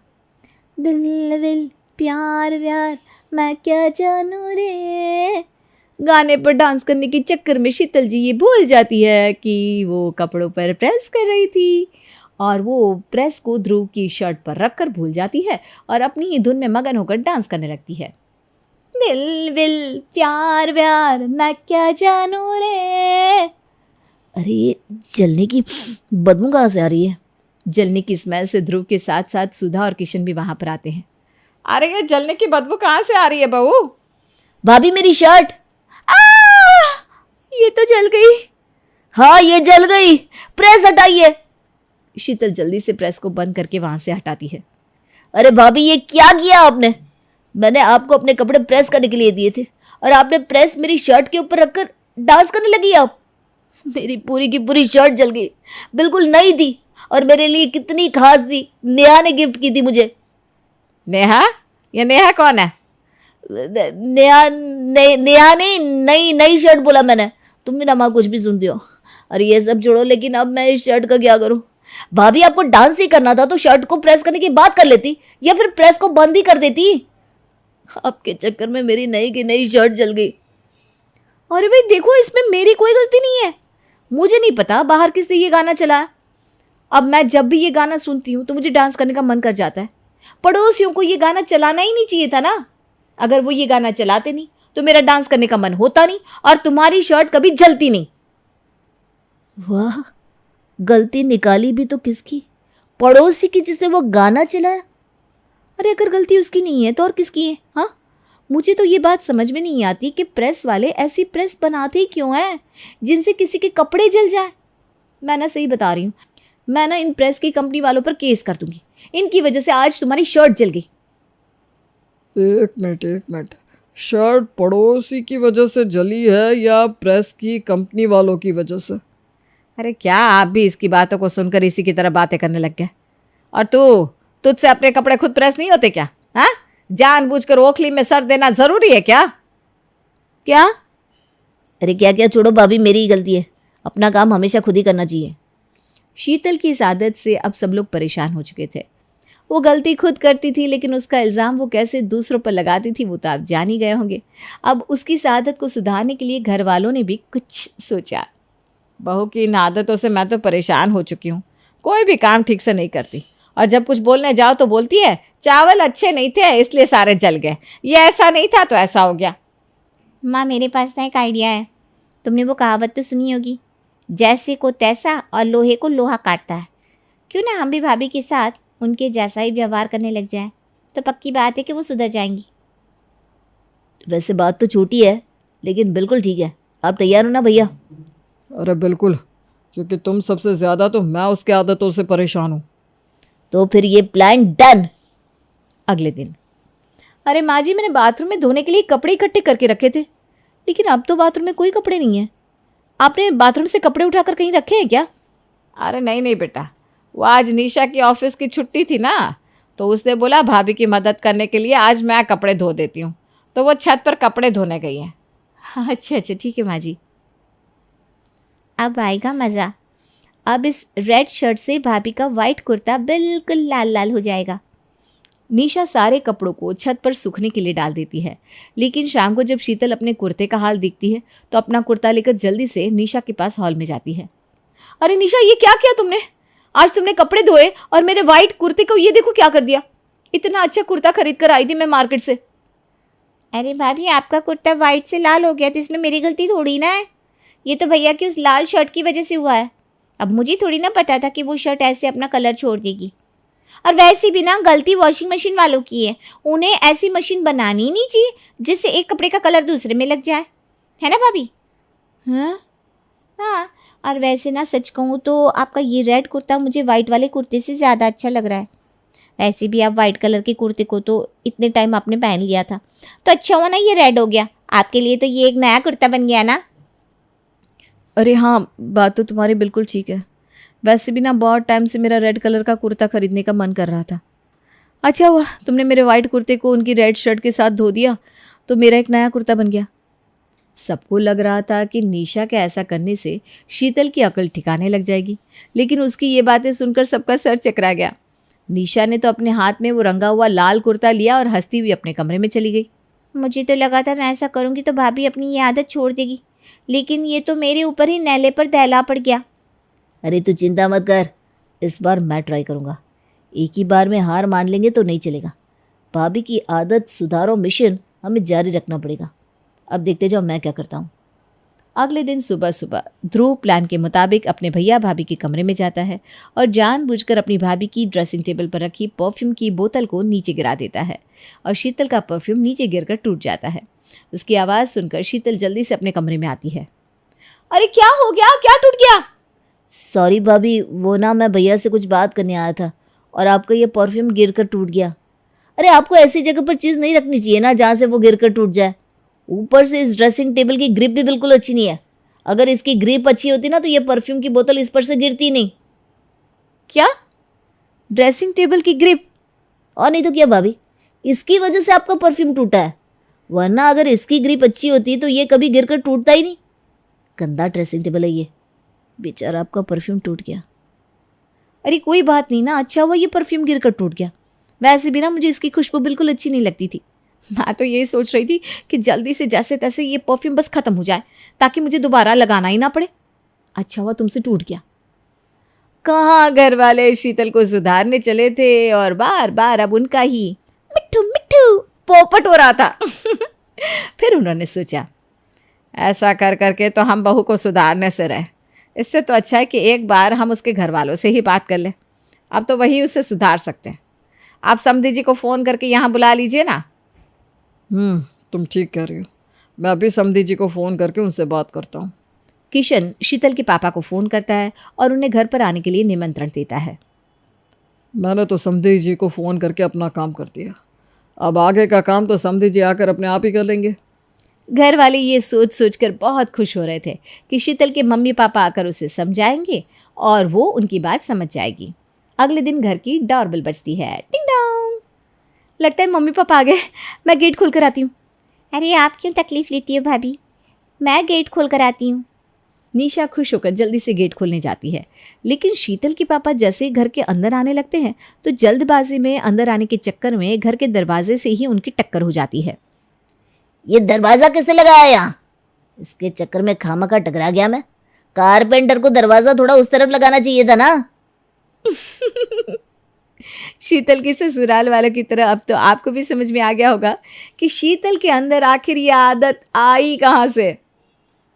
दिल विल प्यार व्यार मैं क्या जानू रे। गाने पर डांस करने के चक्कर में शीतल जी ये भूल जाती है कि वो कपड़ों पर प्रेस कर रही थी, और वो प्रेस को ध्रुव की शर्ट पर रखकर भूल जाती है और अपनी ही धुन में मगन होकर डांस करने लगती है। दिल विल प्यार व्यार मैं क्या जानू रे। अरे ये जलने की बदबू कहाँ से आ रही है? जलने की स्मेल से ध्रुव के साथ साथ सुधा और किशन भी वहां पर आते हैं। अरे ये जलने की बदबू कहाँ से आ रही है बहू? भाभी मेरी शर्ट। ये तो जल गई। हाँ ये जल गई, प्रेस हटाइए। शीतल जल्दी से प्रेस को बंद करके वहां से हटाती है। अरे भाभी ये क्या किया आपने? मैंने आपको अपने कपड़े प्रेस करने के लिए दिए थे और आपने प्रेस मेरी शर्ट के ऊपर रखकर डांस करने लगी आप। मेरी पूरी की पूरी शर्ट जल गई, बिल्कुल नई थी और मेरे लिए कितनी खास थी। नेहा ने गिफ्ट की थी मुझे। नेहा? ये नेहा कौन है? नेहा नहीं, नई शर्ट बोला मैंने। तुम भी ना माँ कुछ भी सुनती हो। अरे ये सब छोड़ो, लेकिन अब मैं इस शर्ट का क्या करूं? भाभी आपको डांस ही करना था तो शर्ट को प्रेस करने की बात कर लेती या फिर प्रेस को बंद ही कर देती। आपके चक्कर में मेरी नई की नई शर्ट जल गई। अरे भाई देखो, इसमें मेरी कोई गलती नहीं है। मुझे नहीं पता बाहर किसने ये गाना चलाया। अब मैं जब भी ये गाना सुनती हूँ तो मुझे डांस करने का मन कर जाता है। पड़ोसियों को ये गाना चलाना ही नहीं चाहिए था ना। अगर वो ये गाना चलाते नहीं तो मेरा डांस करने का मन होता नहीं और तुम्हारी शर्ट कभी जलती नहीं। वाह, गलती निकाली भी तो किसकी? पड़ोसी की, जिसने वो गाना चलाया। अरे अगर गलती उसकी नहीं है तो और किसकी है? हाँ, मुझे तो ये बात समझ में नहीं आती कि प्रेस वाले ऐसी प्रेस बनाते ही क्यों हैं जिनसे किसी के कपड़े जल जाए। मैं ना सही बता रही हूँ, मैं ना इन प्रेस की कंपनी वालों पर केस कर दूंगी। इनकी वजह से आज तुम्हारी शर्ट जल गई। एक मिनट, शर्ट पड़ोसी की वजह से जली है या प्रेस की कंपनी वालों की वजह से? अरे क्या आप भी इसकी बातों को सुनकर इसी की तरह बातें करने लग गए? और तुझसे अपने कपड़े खुद प्रेस नहीं होते क्या? हाँ, जानबूझकर ओखली में सर देना जरूरी है क्या? क्या? अरे क्या क्या छोड़ो भाभी, मेरी ही गलती है। अपना काम हमेशा खुद ही करना चाहिए। शीतल की इस आदत से अब सब लोग परेशान हो चुके थे। वो गलती खुद करती थी, लेकिन उसका इल्ज़ाम वो कैसे दूसरों पर लगाती थी वो तो आप जान ही गए होंगे। अब उसकी इस आदत को सुधारने के लिए घर वालों ने भी कुछ सोचा। बहू की इन आदतों से मैं तो परेशान हो चुकी हूँ। कोई भी काम ठीक से नहीं करती और जब कुछ बोलने जाओ तो बोलती है चावल अच्छे नहीं थे इसलिए सारे जल गए, ये ऐसा नहीं था तो ऐसा हो गया। माँ, मेरे पास ना एक आइडिया है। तुमने वो कहावत तो सुनी होगी, जैसे को तैसा और लोहे को लोहा काटता है। क्यों ना हम भी भाभी के साथ उनके जैसा ही व्यवहार करने लग जाएं, तो पक्की बात है कि वो सुधर जाएंगी। वैसे बात तो छोटी है, लेकिन बिल्कुल ठीक है। आप तैयार हो ना भैया? अरे बिल्कुल, क्योंकि तुम सबसे ज़्यादा तो मैं उसकी आदतों से परेशान हूँ। तो फिर ये प्लान डन। अगले दिन, अरे माँ जी, मैंने बाथरूम में धोने के लिए कपड़े इकट्ठे करके रखे थे, लेकिन अब तो बाथरूम में कोई कपड़े नहीं है। आपने बाथरूम से कपड़े उठाकर कहीं रखे हैं क्या? अरे नहीं बेटा, वो आज निशा की ऑफिस की छुट्टी थी ना, तो उसने बोला भाभी की मदद करने के लिए आज मैं कपड़े धो देती हूँ, तो वो छत पर कपड़े धोने गई है। अच्छा, ठीक है माँ जी। अब आएगा मज़ा। अब इस रेड शर्ट से भाभी का वाइट कुर्ता बिल्कुल लाल लाल हो जाएगा। निशा सारे कपड़ों को छत पर सूखने के लिए डाल देती है, लेकिन शाम को जब शीतल अपने कुर्ते का हाल देखती है तो अपना कुर्ता लेकर जल्दी से निशा के पास हॉल में जाती है। अरे निशा, ये क्या किया तुमने? आज तुमने कपड़े धोए और मेरे वाइट कुर्ते को ये देखो क्या कर दिया। इतना अच्छा कुर्ता खरीद कर आई थी मैं मार्केट से। अरे भाभी, आपका कुर्ता वाइट से लाल हो गया तो इसमें मेरी गलती थोड़ी ना है। ये तो भैया की उस लाल शर्ट की वजह से हुआ है। अब मुझे थोड़ी ना पता था कि वो शर्ट ऐसे अपना कलर छोड़ देगी। और वैसे भी ना गलती वॉशिंग मशीन वालों की है। उन्हें ऐसी मशीन बनानी ही नहीं चाहिए जिससे एक कपड़े का कलर दूसरे में लग जाए, है ना भाभी? हाँ, और वैसे ना सच कहूँ तो आपका ये रेड कुर्ता मुझे वाइट वाले कुर्ते से ज़्यादा अच्छा लग रहा है। वैसे भी आप वाइट कलर के कुर्ते को तो इतने टाइम आपने पहन लिया था, तो अच्छा हुआ ना ये रेड हो गया। आपके लिए तो ये एक नया कुर्ता बन गया ना। अरे हाँ, बात तो तुम्हारी बिल्कुल ठीक है। वैसे भी ना बहुत टाइम से मेरा रेड कलर का कुर्ता खरीदने का मन कर रहा था। अच्छा हुआ तुमने मेरे वाइट कुर्ते को उनकी रेड शर्ट के साथ धो दिया, तो मेरा एक नया कुर्ता बन गया। सबको लग रहा था कि निशा के ऐसा करने से शीतल की अकल ठिकाने लग जाएगी, लेकिन उसकी ये बातें सुनकर सबका सर चकरा गया। निशा ने तो अपने हाथ में वो रंगा हुआ लाल कुर्ता लिया और हंसती हुई अपने कमरे में चली गई। मुझे तो लगा था मैं ऐसा करूँगी तो भाभी अपनी ये आदत छोड़ देगी, लेकिन ये तो मेरे ऊपर ही नैले पर दहला पड़ गया। अरे तू चिंता मत कर, इस बार मैं ट्राई करूँगा। एक ही बार में हार मान लेंगे तो नहीं चलेगा। भाभी की आदत सुधारो मिशन हमें जारी रखना पड़ेगा। अब देखते जाओ मैं क्या करता हूँ। अगले दिन सुबह सुबह ध्रुव प्लान के मुताबिक अपने भैया भाभी के कमरे में जाता है और जानबूझकर अपनी भाभी की ड्रेसिंग टेबल पर रखी परफ्यूम की बोतल को नीचे गिरा देता है और शीतल का परफ्यूम नीचे गिरकर टूट जाता है। उसकी आवाज़ सुनकर शीतल जल्दी से अपने कमरे में आती है। अरे क्या हो गया, क्या टूट गया? सॉरी भाभी, वो ना मैं भैया से कुछ बात करने आया था और आपका ये परफ्यूम गिर कर टूट गया। अरे आपको ऐसी जगह पर चीज़ नहीं रखनी चाहिए ना जहाँ से वो गिर कर टूट जाए। ऊपर से इस ड्रेसिंग टेबल की ग्रिप भी बिल्कुल अच्छी नहीं है। अगर इसकी ग्रिप अच्छी होती ना तो ये परफ्यूम की बोतल इस पर से गिरती नहीं। क्या? ड्रेसिंग टेबल की ग्रिप? और नहीं तो क्या भाभी, इसकी वजह से आपका परफ्यूम टूटा है, वरना अगर इसकी ग्रिप अच्छी होती तो ये कभी गिर कर टूटता ही नहीं। गंदा ड्रेसिंग टेबल है ये, बेचारा आपका परफ्यूम टूट गया। अरे कोई बात नहीं ना, अच्छा हुआ ये परफ्यूम गिरकर टूट गया। वैसे भी ना मुझे इसकी खुशबू बिल्कुल अच्छी नहीं लगती थी। मैं तो यही सोच रही थी कि जल्दी से जैसे तैसे ये परफ्यूम बस खत्म हो जाए ताकि मुझे दोबारा लगाना ही ना पड़े। अच्छा हुआ तुमसे टूट गया। कहाँ घर वाले शीतल को सुधारने चले थे और बार बार अब उनका ही मिट्ठू मिट्ठू पोपट हो रहा था। फिर उन्होंने सोचा, ऐसा कर करके तो हम बहू को सुधारने से रहे, इससे तो अच्छा है कि एक बार हम उसके घर वालों से ही बात कर लें। अब तो वही उसे सुधार सकते हैं। आप समधी जी को फ़ोन करके यहाँ बुला लीजिए ना। तुम ठीक कह रही हो, मैं अभी समधी जी को फ़ोन करके उनसे बात करता हूँ। किशन शीतल के पापा को फ़ोन करता है और उन्हें घर पर आने के लिए निमंत्रण देता है। मैंने तो समधी जी को फ़ोन करके अपना काम कर दिया, अब आगे का काम तो समधी जी आकर अपने आप ही कर लेंगे। घर वाले ये सोच सोचकर बहुत खुश हो रहे थे कि शीतल के मम्मी पापा आकर उसे समझाएंगे और वो उनकी बात समझ जाएगी। अगले दिन घर की डोरबेल बजती है। टिंग डोंग। लगता है मम्मी पापा आ गए, मैं गेट खोल कर आती हूँ। अरे आप क्यों तकलीफ लेती हो भाभी, मैं गेट खोल कर आती हूँ। निशा खुश होकर जल्दी से गेट खोलने जाती है, लेकिन शीतल के पापा जैसे ही घर के अंदर आने लगते हैं तो जल्दबाजी में अंदर आने के चक्कर में घर के दरवाजे से ही उनकी टक्कर हो जाती है। ये दरवाज़ा किसने लगाया यहाँ? इसके चक्कर में खामखा टकरा गया मैं। कारपेंटर को दरवाज़ा थोड़ा उस तरफ लगाना चाहिए था ना। शीतल की ससुराल वालों की तरह अब तो आपको भी समझ में आ गया होगा कि शीतल के अंदर आखिर ये आदत आई कहाँ से।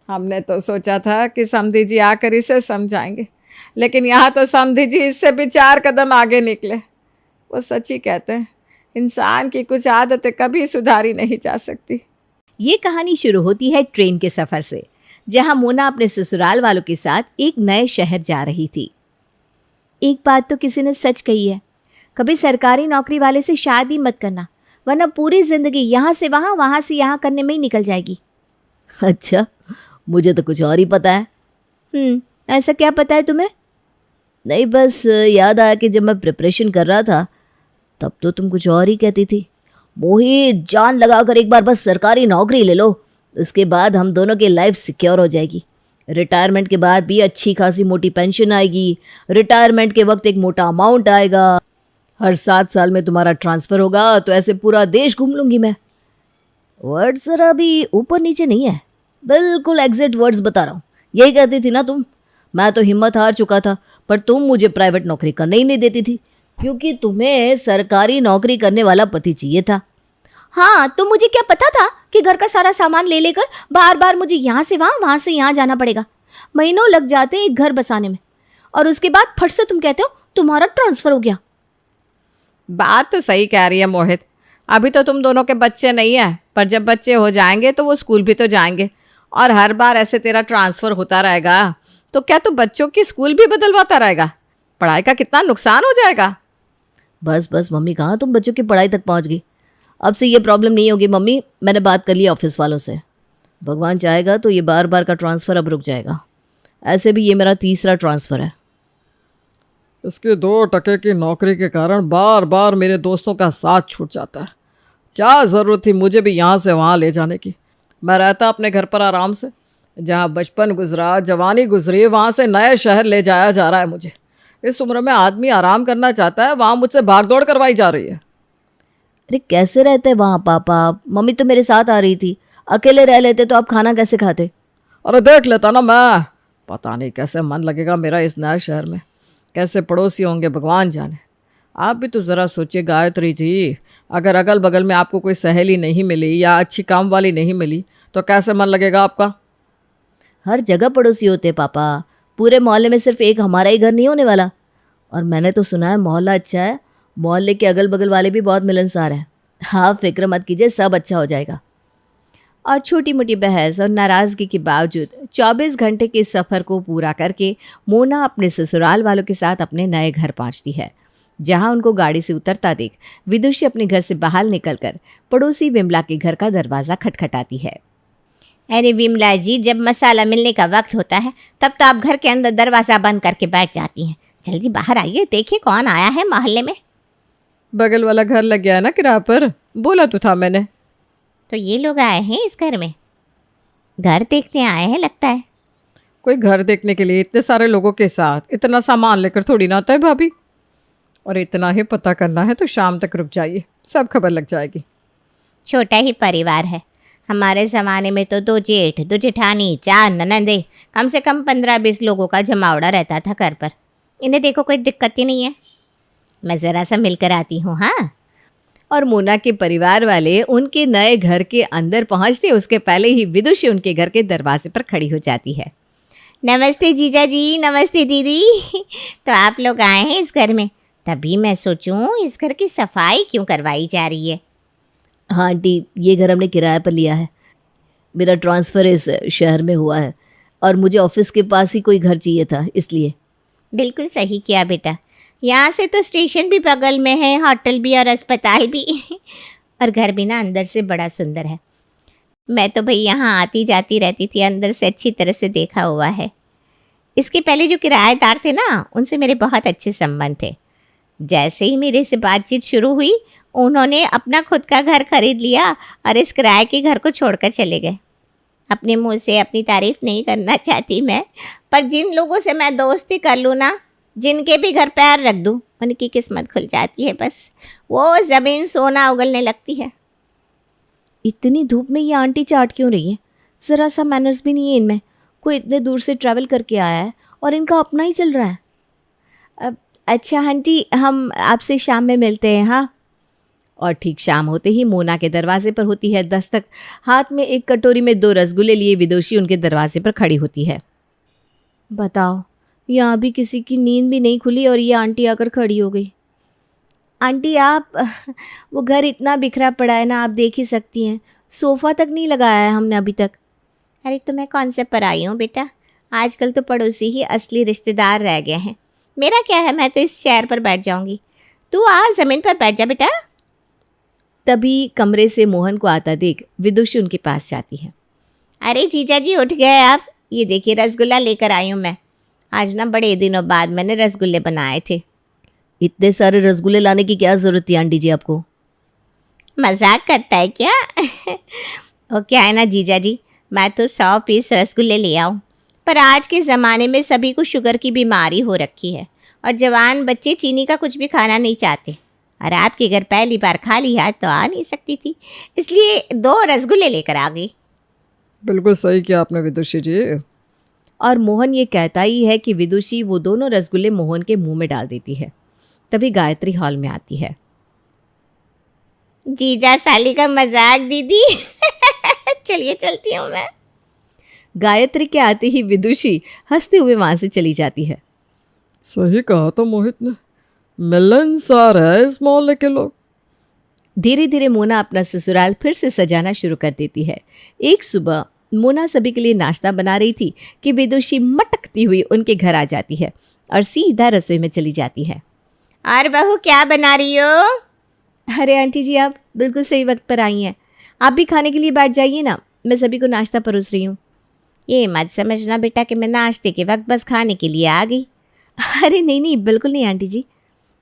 हमने तो सोचा था कि समधी जी आकर इसे समझाएंगे, लेकिन यहाँ तो समधी जी इससे भी 4 कदम आगे निकले। वो सच ही कहते हैं, इंसान की कुछ आदतें कभी सुधारी नहीं जा सकती। ये कहानी शुरू होती है ट्रेन के सफ़र से, जहाँ मोना अपने ससुराल वालों के साथ एक नए शहर जा रही थी। एक बात तो किसी ने सच कही है, कभी सरकारी नौकरी वाले से शादी मत करना, वरना पूरी जिंदगी यहाँ से वहाँ, वहाँ से यहाँ करने में ही निकल जाएगी। अच्छा, मुझे तो कुछ और ही पता है। ऐसा क्या पता है तुम्हें? नहीं, बस याद आया कि जब मैं प्रिपरेशन कर रहा था तब तो तुम कुछ और ही कहती थी। मोहित, जान लगाकर एक बार बस सरकारी नौकरी ले लो, उसके बाद हम दोनों की लाइफ सिक्योर हो जाएगी। रिटायरमेंट के बाद भी अच्छी खासी मोटी पेंशन आएगी, रिटायरमेंट के वक्त एक मोटा अमाउंट आएगा, हर 7 साल में तुम्हारा ट्रांसफ़र होगा, तो ऐसे पूरा देश घूम लूँगी मैं। वर्ड्स ज़रा भी ऊपर नीचे नहीं है, बिल्कुल एग्जैक्ट वर्ड्स बता रहा हूँ। यही कहती थी ना तुम। मैं तो हिम्मत हार चुका था, पर तुम मुझे प्राइवेट नौकरी करने ही नहीं देती थी, क्योंकि तुम्हें सरकारी नौकरी करने वाला पति चाहिए था। हाँ, तो मुझे क्या पता था कि घर का सारा सामान ले लेकर बार बार मुझे यहाँ से वहाँ से यहाँ जाना पड़ेगा। महीनों लग जाते हैं एक घर बसाने में, और उसके बाद फट से तुम कहते हो तुम्हारा ट्रांसफ़र हो गया। बात तो सही कह रही है मोहित, अभी तो तुम दोनों के बच्चे नहीं हैं, पर जब बच्चे हो जाएंगे तो वो स्कूल भी तो जाएंगे, और हर बार ऐसे तेरा ट्रांसफ़र होता रहेगा तो क्या तू बच्चों की स्कूल भी बदलवाता रहेगा? पढ़ाई का कितना नुकसान हो जाएगा। बस बस मम्मी, कहाँ तुम बच्चों की पढ़ाई तक पहुँच गई। अब से ये प्रॉब्लम नहीं होगी मम्मी, मैंने बात कर ली ऑफिस वालों से। भगवान चाहेगा तो ये बार बार का ट्रांसफ़र अब रुक जाएगा। ऐसे भी ये मेरा 3रा ट्रांसफ़र है। इसके 2 टके की नौकरी के कारण बार बार मेरे दोस्तों का साथ छूट जाता है। क्या ज़रूरत थी मुझे भी यहाँ से वहाँ ले जाने की। मैं रहता अपने घर पर आराम से, जहाँ बचपन गुजरा, जवानी गुजरी, वहाँ से नए शहर ले जाया जा रहा है मुझे। इस उम्र में आदमी आराम करना चाहता है, वहाँ मुझसे भागदौड़ करवाई जा रही है। अरे कैसे रहते वहाँ पापा? मम्मी तो मेरे साथ आ रही थी, अकेले रह लेते तो आप खाना कैसे खाते? अरे देख लेता ना मैं, पता नहीं कैसे मन लगेगा मेरा इस नए शहर में, कैसे पड़ोसी होंगे भगवान जाने। आप भी तो ज़रा सोचिए गायत्री जी, अगर अगल बगल में आपको कोई सहेली नहीं मिली या अच्छी काम वाली नहीं मिली तो कैसे मन लगेगा आपका? हर जगह पड़ोसी होते पापा, पूरे मोहल्ले में सिर्फ एक हमारा ही घर नहीं होने वाला। और मैंने तो सुना है मोहल्ला अच्छा है, मोहल्ले के अगल बगल वाले भी बहुत मिलनसार हैं। आप फिक्र मत कीजिए, सब अच्छा हो जाएगा। और छोटी मोटी बहस और नाराज़गी के बावजूद 24 घंटे के सफ़र को पूरा करके मोना अपने ससुराल वालों के साथ अपने नए घर पहुंचती है, जहां उनको गाड़ी से उतरता देख विदुषी अपने घर से बाहर निकलकर पड़ोसी विमला के घर का दरवाज़ा खटखटाती है। अरे विमला जी, जब मसाला मिलने का वक्त होता है तब तो आप घर के अंदर दरवाज़ा बंद करके बैठ जाती हैं। जल्दी बाहर आइए, देखिए कौन आया है मोहल्ले में। बगल वाला घर लग गया है ना किराए पर, बोला तो था मैंने। तो ये लोग आए हैं इस घर में, घर देखते आए हैं लगता है। कोई घर देखने के लिए इतने सारे लोगों के साथ इतना सामान लेकर थोड़ी ना आता है भाभी। और इतना ही पता करना है तो शाम तक रुक जाइए, सब खबर लग जाएगी। छोटा ही परिवार है। हमारे ज़माने में तो 2 जेठ, 2 जेठानी, 4 ननंदे, कम से कम 15-20 लोगों का जमावड़ा रहता था घर पर। इन्हें देखो कोई दिक्कत ही नहीं है। मैं ज़रा सा मिलकर आती हूँ। हाँ। और मोना के परिवार वाले उनके नए घर के अंदर पहुंचते उसके पहले ही विदुषी उनके घर के दरवाजे पर खड़ी हो जाती है। नमस्ते जीजा जी, नमस्ते दीदी। तो आप लोग आए हैं इस घर में, तभी मैं सोचूं इस घर की सफाई क्यों करवाई जा रही है। हाँ आंटी, ये घर हमने किराए पर लिया है। मेरा ट्रांसफ़र इस शहर में हुआ है और मुझे ऑफिस के पास ही कोई घर चाहिए था, इसलिए। बिल्कुल सही किया बेटा। यहाँ से तो स्टेशन भी बगल में है, होटल भी और अस्पताल भी। और घर भी ना अंदर से बड़ा सुंदर है। मैं तो भाई यहाँ आती जाती रहती थी, अंदर से अच्छी तरह से देखा हुआ है। इसके पहले जो किराएदार थे ना, उनसे मेरे बहुत अच्छे संबंध थे। जैसे ही मेरे से बातचीत शुरू हुई, उन्होंने अपना खुद का घर खरीद लिया और इस किराए के घर को छोड़कर चले गए। अपने मुंह से अपनी तारीफ नहीं करना चाहती मैं, पर जिन लोगों से मैं दोस्ती कर लूँ ना, जिनके भी घर पैर रख दूँ, उनकी किस्मत खुल जाती है। बस वो ज़मीन सोना उगलने लगती है। इतनी धूप में ये आंटी चाट क्यों रही है? ज़रा सा मैनर्स भी नहीं है इनमें। कोई इतने दूर से ट्रैवल करके आया है और इनका अपना ही चल रहा है। अच्छा आंटी, हम आपसे शाम में मिलते हैं। हाँ। और ठीक शाम होते ही मोना के दरवाजे पर होती है दस्तक। हाथ में एक कटोरी में 2 रसगुल्ले लिए विदुषी उनके दरवाजे पर खड़ी होती है। बताओ, यहाँ भी किसी की नींद भी नहीं खुली और ये आंटी आकर खड़ी हो गई। आंटी आप, वो घर इतना बिखरा पड़ा है ना, आप देख ही सकती हैं। सोफ़ा तक नहीं लगाया है हमने अभी तक। अरे तो मैं कौन से पर आई हूँ बेटा, आजकल तो पड़ोसी ही असली रिश्तेदार रह गए हैं। मेरा क्या है, मैं तो इस चेयर पर बैठ जाऊँगी। तू आ ज़मीन पर बैठ जा बेटा। तभी कमरे से मोहन को आता देख विदुषी उनके पास जाती है। अरे जीजा जी उठ गए आप। ये देखिए रसगुल्ला लेकर आई हूँ मैं। आज ना बड़े दिनों बाद मैंने रसगुल्ले बनाए थे। इतने सारे रसगुल्ले लाने की क्या ज़रूरत थी आंटी जी आपको? मजाक करता है क्या? वो क्या है ना जीजा जी, मैं तो 100 पीस रसगुल्ले ले आऊँ, पर आज के ज़माने में सभी को शुगर की बीमारी हो रखी है और जवान बच्चे चीनी का कुछ भी खाना नहीं चाहते। और आपके घर पहली बार खाली हाथ तो आ नहीं सकती थी, इसलिए 2 रसगुल्ले लेकर आ गई। बिल्कुल सही किया आपने विदुषी जी। और मोहन ये कहता ही है कि विदुषी वो दोनों रसगुल्ले मोहन के मुंह में डाल देती है। तभी गायत्री हॉल में आती है। जीजा साली का मजाक दीदी। चलिए चलती हूँ मैं। गायत्री के आते ही विदुषी हंसते हुए वहां से चली जाती है। सही कहा तो मोहित ने, मिलनसार है इस मोहल्ले के लोग। धीरे धीरे मोना अपना ससुराल फिर से सजाना शुरू कर देती है। एक सुबह मोना सभी के लिए नाश्ता बना रही थी कि विदुषी मटकती हुई उनके घर आ जाती है और सीधा रसोई में चली जाती है। और बहू क्या बना रही हो? अरे आंटी जी, आप बिल्कुल सही वक्त पर आई हैं। आप भी खाने के लिए बैठ जाइए ना, मैं सभी को नाश्ता परोस रही हूँ। ये मत समझना बेटा कि मैं नाश्ते के वक्त बस खाने के लिए आ गई। अरे नहीं नहीं, बिल्कुल नहीं आंटी जी।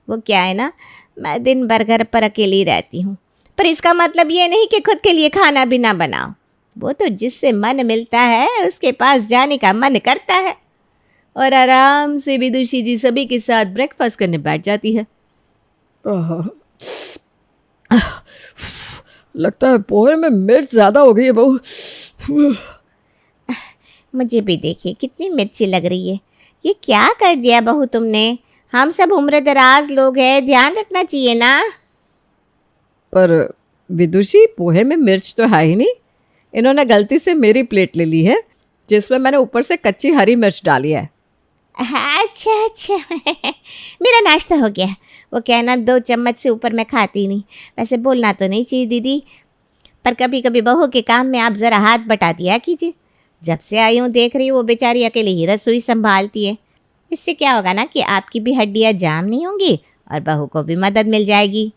वो क्या है ना, मैं दिन भर घर पर अकेली रहती हूँ, पर इसका मतलब ये नहीं कि खुद के लिए खाना भी ना बनाओ। वो तो जिससे मन मिलता है उसके पास जाने का मन करता है। और आराम से विदुषी जी सभी के साथ ब्रेकफास्ट करने बैठ जाती है। लगता है पोहे में मिर्च ज़्यादा हो गई है बहू। मुझे भी देखिए कितनी मिर्ची लग रही है। ये क्या कर दिया बहू तुमने? हम सब उम्र दराज लोग हैं, ध्यान रखना चाहिए ना। पर विदुषी, पोहे में मिर्च तो है ही नहीं। इन्होंने गलती से मेरी प्लेट ले ली है जिसमें मैंने ऊपर से कच्ची हरी मिर्च डाली है। अच्छा मेरा नाश्ता हो गया। वो क्या है ना, 2 चम्मच से ऊपर मैं खाती नहीं। वैसे बोलना तो नहीं चाहिए दीदी, पर कभी कभी बहू के काम में आप ज़रा हाथ बटा दिया कीजिए। जब से आई हूँ देख रही हूँ वो बेचारी अकेले ही रसोई संभालती है। इससे क्या होगा ना कि आपकी भी हड्डियाँ जाम नहीं होंगी और बहू को भी मदद मिल जाएगी।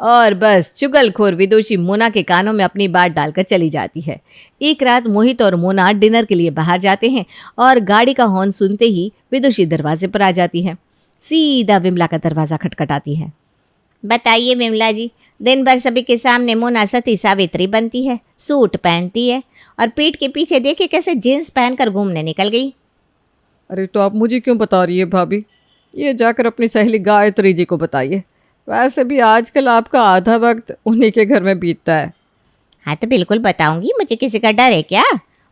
और बस चुगलखोर विदुषी मोना के कानों में अपनी बात डालकर चली जाती है। एक रात मोहित और मोना डिनर के लिए बाहर जाते हैं और गाड़ी का हॉर्न सुनते ही विदुषी दरवाजे पर आ जाती है। सीधा विमला का दरवाज़ा खटखटाती है। बताइए विमला जी, दिन भर सभी के सामने मोना सती सावित्री बनती है, सूट पहनती है और पीठ के पीछे देखे कैसे जीन्स पहनकर घूमने निकल गई। अरे तो आप मुझे क्यों बता रही है भाभी? ये जाकर अपनी सहेली गायत्री जी को बताइए। वैसे भी आजकल आपका आधा वक्त उन्हीं के घर में बीतता है। हाँ तो बिल्कुल बताऊंगी, मुझे किसी का डर है क्या?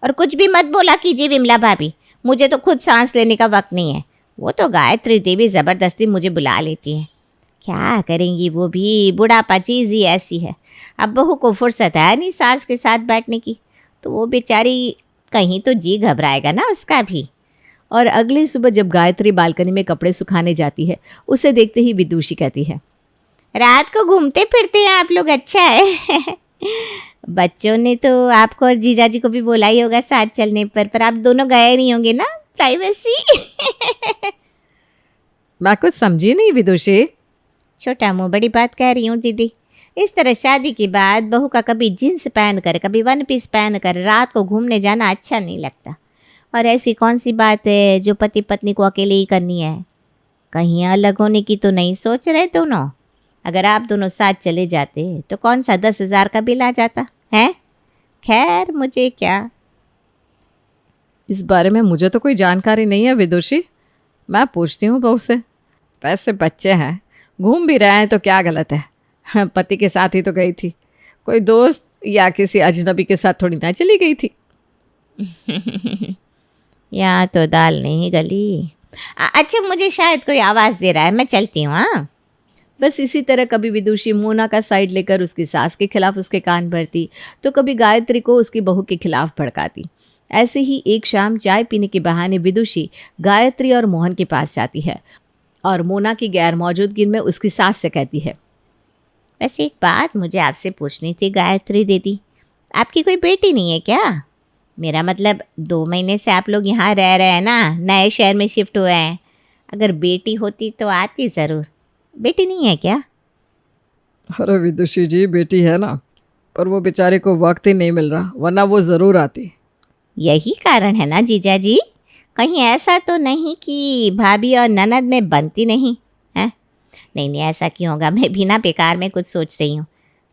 और कुछ भी मत बोला कीजिए विमला भाभी, मुझे तो खुद सांस लेने का वक्त नहीं है। वो तो गायत्री देवी ज़बरदस्ती मुझे बुला लेती है। क्या करेंगी वो भी, बुढ़ापा चीज़ ही ऐसी है। अब बहू को फुर्सत है नहीं सास के साथ बैठने की, तो वो बेचारी कहीं तो जी घबराएगा ना उसका भी। और अगली सुबह जब गायत्री बालकनी में कपड़े सुखाने जाती है, उसे देखते ही विदुषी कहती है, रात को घूमते फिरते हैं आप लोग, अच्छा है। बच्चों ने तो आपको और जीजा जी को भी बोला ही होगा साथ चलने पर आप दोनों गए नहीं होंगे ना, प्राइवेसी। मैं कुछ समझी नहीं विदुषी। छोटा मुंह बड़ी बात कह रही हूँ दीदी। इस तरह शादी के बाद बहू का कभी जींस पहन कर, कभी वन पीस पहन कर रात को घूमने जाना अच्छा नहीं लगता। और ऐसी कौन सी बात है जो पति पत्नी को अकेले ही करनी है? कहीं अलग होने की तो नहीं सोच रहे दोनों? अगर आप दोनों साथ चले जाते तो कौन सा 10,000 का बिल आ जाता है? खैर मुझे क्या, इस बारे में मुझे तो कोई जानकारी नहीं है विदुषी। मैं पूछती हूँ बहू से। पैसे बच्चे हैं, घूम भी रहे हैं तो क्या गलत है। पति के साथ ही तो गई थी, कोई दोस्त या किसी अजनबी के साथ थोड़ी ना चली गई थी। यहाँ तो दाल नहीं गली। अच्छा मुझे शायद कोई आवाज़ दे रहा है, मैं चलती हूँ। हाँ बस इसी तरह कभी विदुषी मोना का साइड लेकर उसकी सास के खिलाफ उसके कान भरती, तो कभी गायत्री को उसकी बहू के खिलाफ भड़काती। ऐसे ही एक शाम चाय पीने के बहाने विदुषी गायत्री और मोहन के पास जाती है और मोना की गैर मौजूदगी में उसकी सास से कहती है, वैसे एक बात मुझे आपसे पूछनी थी गायत्री दीदी, आपकी कोई बेटी नहीं है क्या? मेरा मतलब 2 महीने से आप लोग यहाँ रह रहे हैं ना, नए शहर में शिफ्ट हुए हैं। अगर बेटी होती तो आती ज़रूर। बेटी नहीं है क्या? अरे विदुषी जी, बेटी है ना, पर वो बेचारे को वक्त ही नहीं मिल रहा, वरना वो ज़रूर आती। यही कारण है ना जीजा जी? कहीं ऐसा तो नहीं कि भाभी और ननद में बनती नहीं है? नहीं ऐसा क्यों होगा, मैं भी ना बेकार में कुछ सोच रही हूँ।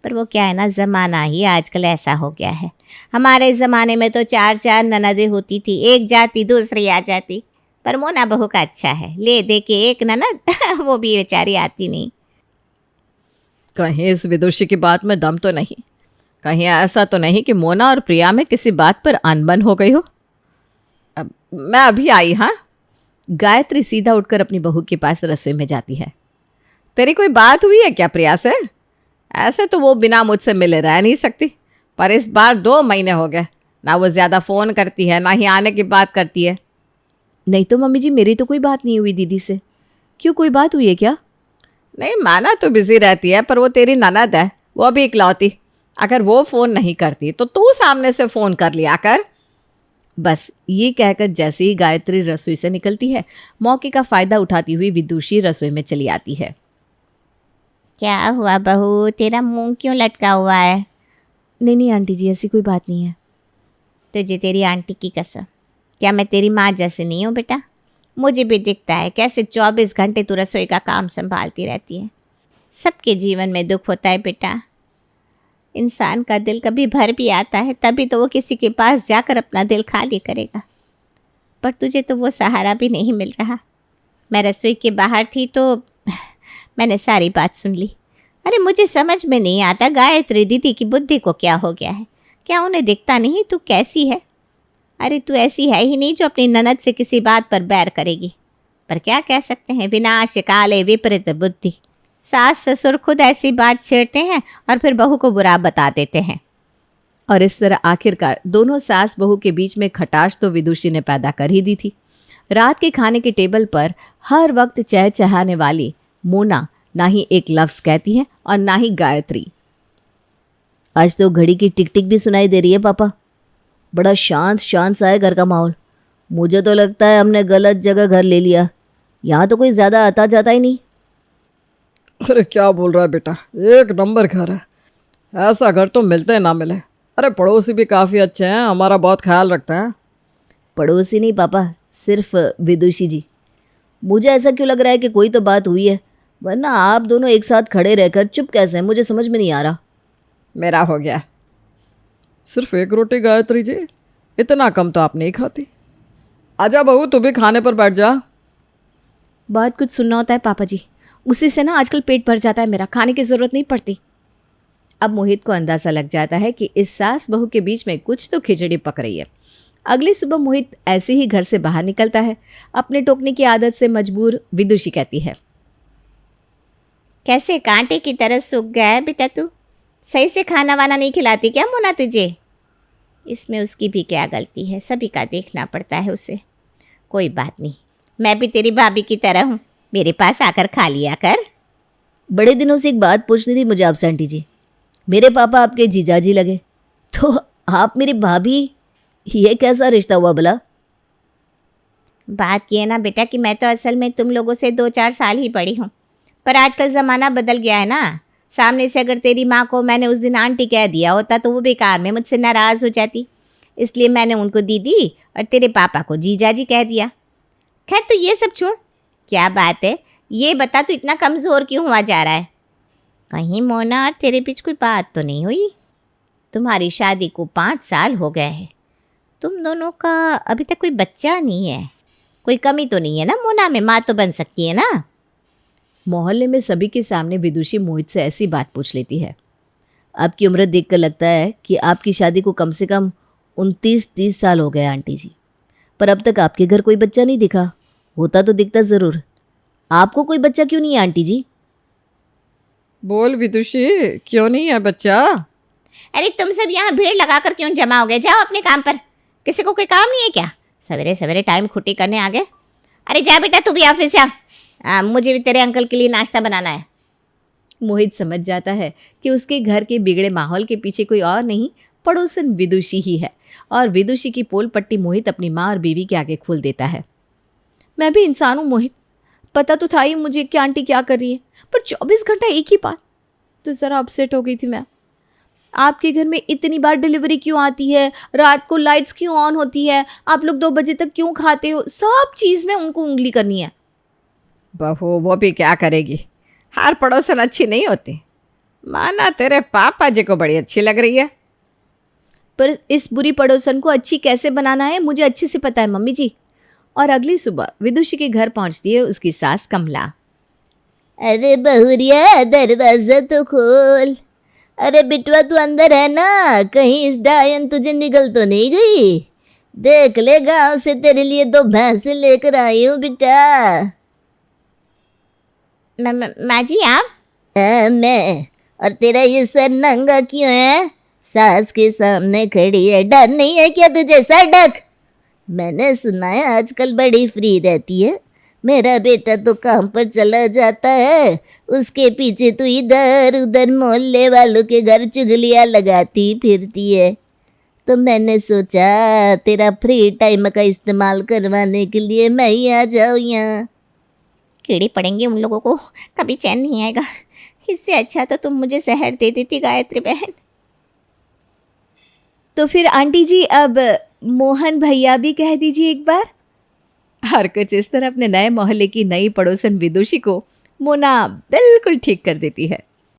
पर वो क्या है ना, ज़माना ही आजकल ऐसा हो गया है। हमारे ज़माने में तो 4 ननदें होती थी, एक जाती दूसरी आ जाती। पर मोना बहू का अच्छा है, ले दे के एक ननद, वो भी बेचारी आती नहीं। कहीं इस विदुषी की बात में दम तो नहीं? कहीं ऐसा तो नहीं कि मोना और प्रिया में किसी बात पर अनबन हो गई हो? अब मैं अभी आई। हाँ, गायत्री सीधा उठकर अपनी बहू के पास रसोई में जाती है। तेरी कोई बात हुई है क्या प्रिया से? ऐसे तो वो बिना मुझसे मिले रह नहीं सकती, पर इस बार 2 महीने हो गए, ना वो ज़्यादा फ़ोन करती है ना ही आने की बात करती है। नहीं तो मम्मी जी, मेरी तो कोई बात नहीं हुई दीदी से। क्यों, कोई बात हुई है क्या? नहीं, माना तो बिजी रहती है, पर वो तेरी ननद है, वो भी इकलौती। अगर वो फ़ोन नहीं करती तो तू सामने से फ़ोन कर लिया कर। बस ये कहकर जैसे ही गायत्री रसोई से निकलती है, मौके का फ़ायदा उठाती हुई विदुषी रसोई में चली आती है। क्या हुआ बहू, तेरा मुंह क्यों लटका हुआ है? नहीं आंटी जी, ऐसी कोई बात नहीं है। तुझे तेरी आंटी की कसम, क्या मैं तेरी माँ जैसे नहीं हूँ बेटा? मुझे भी दिखता है कैसे 24 घंटे तू रसोई का काम संभालती रहती है। सबके जीवन में दुख होता है बेटा, इंसान का दिल कभी भर भी आता है, तभी तो वो किसी के पास जाकर अपना दिल खाली करेगा। पर तुझे तो वो सहारा भी नहीं मिल रहा। मैं रसोई के बाहर थी तो मैंने सारी बात सुन ली। अरे मुझे समझ में नहीं आता गायत्री दीदी की बुद्धि को क्या हो गया है। क्या उन्हें दिखता नहीं तू कैसी है? अरे तू ऐसी है ही नहीं जो अपनी ननद से किसी बात पर बैर करेगी। पर क्या कह सकते हैं, विनाश काले विपरीत बुद्धि। सास ससुर खुद ऐसी बात छेड़ते हैं और फिर बहू को बुरा बता देते हैं। और इस तरह आखिरकार दोनों सास बहू के बीच में खटाश तो विदुषी ने पैदा कर ही दी थी। रात के खाने के टेबल पर हर वक्त चहचहाने वाली मोना ना ही एक लफ्ज़ कहती है और ना ही गायत्री। आज तो घड़ी की टिक टिक भी सुनाई दे रही है पापा। बड़ा शांत शांत सा है घर का माहौल। मुझे तो लगता है हमने गलत जगह घर ले लिया। यहाँ तो कोई ज़्यादा आता जाता ही नहीं। अरे क्या बोल रहा है बेटा, 1 नंबर घर है। ऐसा घर तो मिलते ना मिले। अरे पड़ोसी भी काफ़ी अच्छे हैं, हमारा बहुत ख्याल रखते हैं। पड़ोसी नहीं पापा, सिर्फ विदुषी जी। मुझे ऐसा क्यों लग रहा है कि कोई तो बात हुई है, वरना आप दोनों एक साथ खड़े रहकर चुप कैसे हैं, मुझे समझ में नहीं आ रहा। मेरा हो गया। सिर्फ 1 रोटी गायत्री जी, इतना कम तो आप नहीं खाती। आजा बहू, तू भी खाने पर बैठ जा। बात कुछ सुनना होता है पापा जी, उसी से ना आजकल पेट भर जाता है मेरा, खाने की ज़रूरत नहीं पड़ती। अब मोहित को अंदाजा लग जाता है कि इस सास बहू के बीच में कुछ तो खिचड़ी पक रही है। अगली सुबह मोहित ऐसे ही घर से बाहर निकलता है। अपने टोकने की आदत से मजबूर विदुषी कहती है, कैसे कांटे की तरह सूख गया है बेटा तू। सही से खाना वाना नहीं खिलाती क्या मोना तुझे? इसमें उसकी भी क्या गलती है, सभी का देखना पड़ता है उसे। कोई बात नहीं, मैं भी तेरी भाभी की तरह हूँ, मेरे पास आकर खा लिया कर। बड़े दिनों से एक बात पूछनी थी मुझे आपसे आंटी जी। मेरे पापा आपके जीजाजी लगे, तो आप मेरी भाभी, ये कैसा रिश्ता हुआ भला? बात ये है ना बेटा कि मैं तो असल में तुम लोगों से 2-4 साल ही बड़ी हूँ, पर आजकल ज़माना बदल गया है ना। सामने से अगर तेरी माँ को मैंने उस दिन आंटी कह दिया होता तो वो बेकार में मुझसे नाराज़ हो जाती, इसलिए मैंने उनको दीदी और तेरे पापा को जीजाजी कह दिया। खैर तो ये सब छोड़, क्या बात है ये बता, तू इतना कमज़ोर क्यों हुआ जा रहा है? कहीं मोना और तेरे बीच कोई बात तो नहीं हुई? तुम्हारी शादी को 5 साल हो गए हैं, तुम दोनों का अभी तक कोई बच्चा नहीं है। कोई कमी तो नहीं है ना मोना में, माँ तो बन सकती है ना। मोहल्ले में सभी के सामने विदुषी मोहित से ऐसी बात पूछ लेती है। आपकी उम्र देखकर लगता है कि आपकी शादी को कम से कम 29-30 साल हो गए आंटी जी, पर अब तक आपके घर कोई बच्चा नहीं दिखा। होता तो दिखता ज़रूर। आपको कोई बच्चा क्यों नहीं है आंटी जी? बोल विदुषी, क्यों नहीं है बच्चा? अरे तुम सब यहाँ भीड़ लगाकर क्यों जमा हो गए? जाओ अपने काम पर, किसी को कोई काम नहीं है क्या? सवेरे सवेरे टाइम खुट्टी करने आ गए। अरे जा बेटा तू भी ऑफिस जा, मुझे भी तेरे अंकल के लिए नाश्ता बनाना है। मोहित समझ जाता है कि उसके घर के बिगड़े माहौल के पीछे कोई और नहीं, पड़ोसन विदुषी ही है, और विदुषी की पोल पट्टी मोहित अपनी माँ और बीवी के आगे खोल देता है। मैं भी इंसान हूँ मोहित, पता तो था ही मुझे कि आंटी क्या कर रही है, पर 24 घंटा एक ही बात, तो ज़रा अपसेट हो गई थी मैं। आपके घर में इतनी बार डिलीवरी क्यों आती है? रात को लाइट्स क्यों ऑन होती है? आप लोग 2 बजे तक क्यों खाते हो? सब चीज़ में उनको उंगली करनी है। बहू वो भी क्या करेगी, हर पड़ोसन अच्छी नहीं होती। माना तेरे पापा जी को बड़ी अच्छी लग रही है। पर इस बुरी पड़ोसन को अच्छी कैसे बनाना है मुझे अच्छे से पता है मम्मी जी। और अगली सुबह विदुषी के घर पहुंचती है उसकी सास कमला। अरे बहुरिया दरवाजा तो खोल। अरे बिटवा तू अंदर है ना? कहीं इस डायन तुझे निगल तो नहीं गई? देख ले, गांव से तेरे लिए 2 भैंसे लेकर आई हूँ बेटा। माँ जी आप? मैं। और तेरा ये सर नंगा क्यों है? सास के सामने खड़ी है, डर नहीं है क्या तुझे? सर ढक। मैंने सुना है आजकल बड़ी फ्री रहती है। मेरा बेटा तो काम पर चला जाता है, उसके पीछे तू इधर उधर मोहल्ले वालों के घर चुगलियाँ लगाती फिरती है। तो मैंने सोचा तेरा फ्री टाइम का इस्तेमाल करवाने के लिए मैं ही आ जाऊँ यहाँ। कीड़े पड़ेंगे उन लोगों को, कभी चैन नहीं आएगा। इससे अच्छा तो तुम मुझे जहर दे देती गायत्री बहन। तो फिर आंटी जी अब मोहन भैया भी कह दीजिए एक बार। हर कुछ इस तरह अपने नए मोहल्ले की नई पड़ोसन विदुषी को मोना बिल्कुल ठीक कर देती है।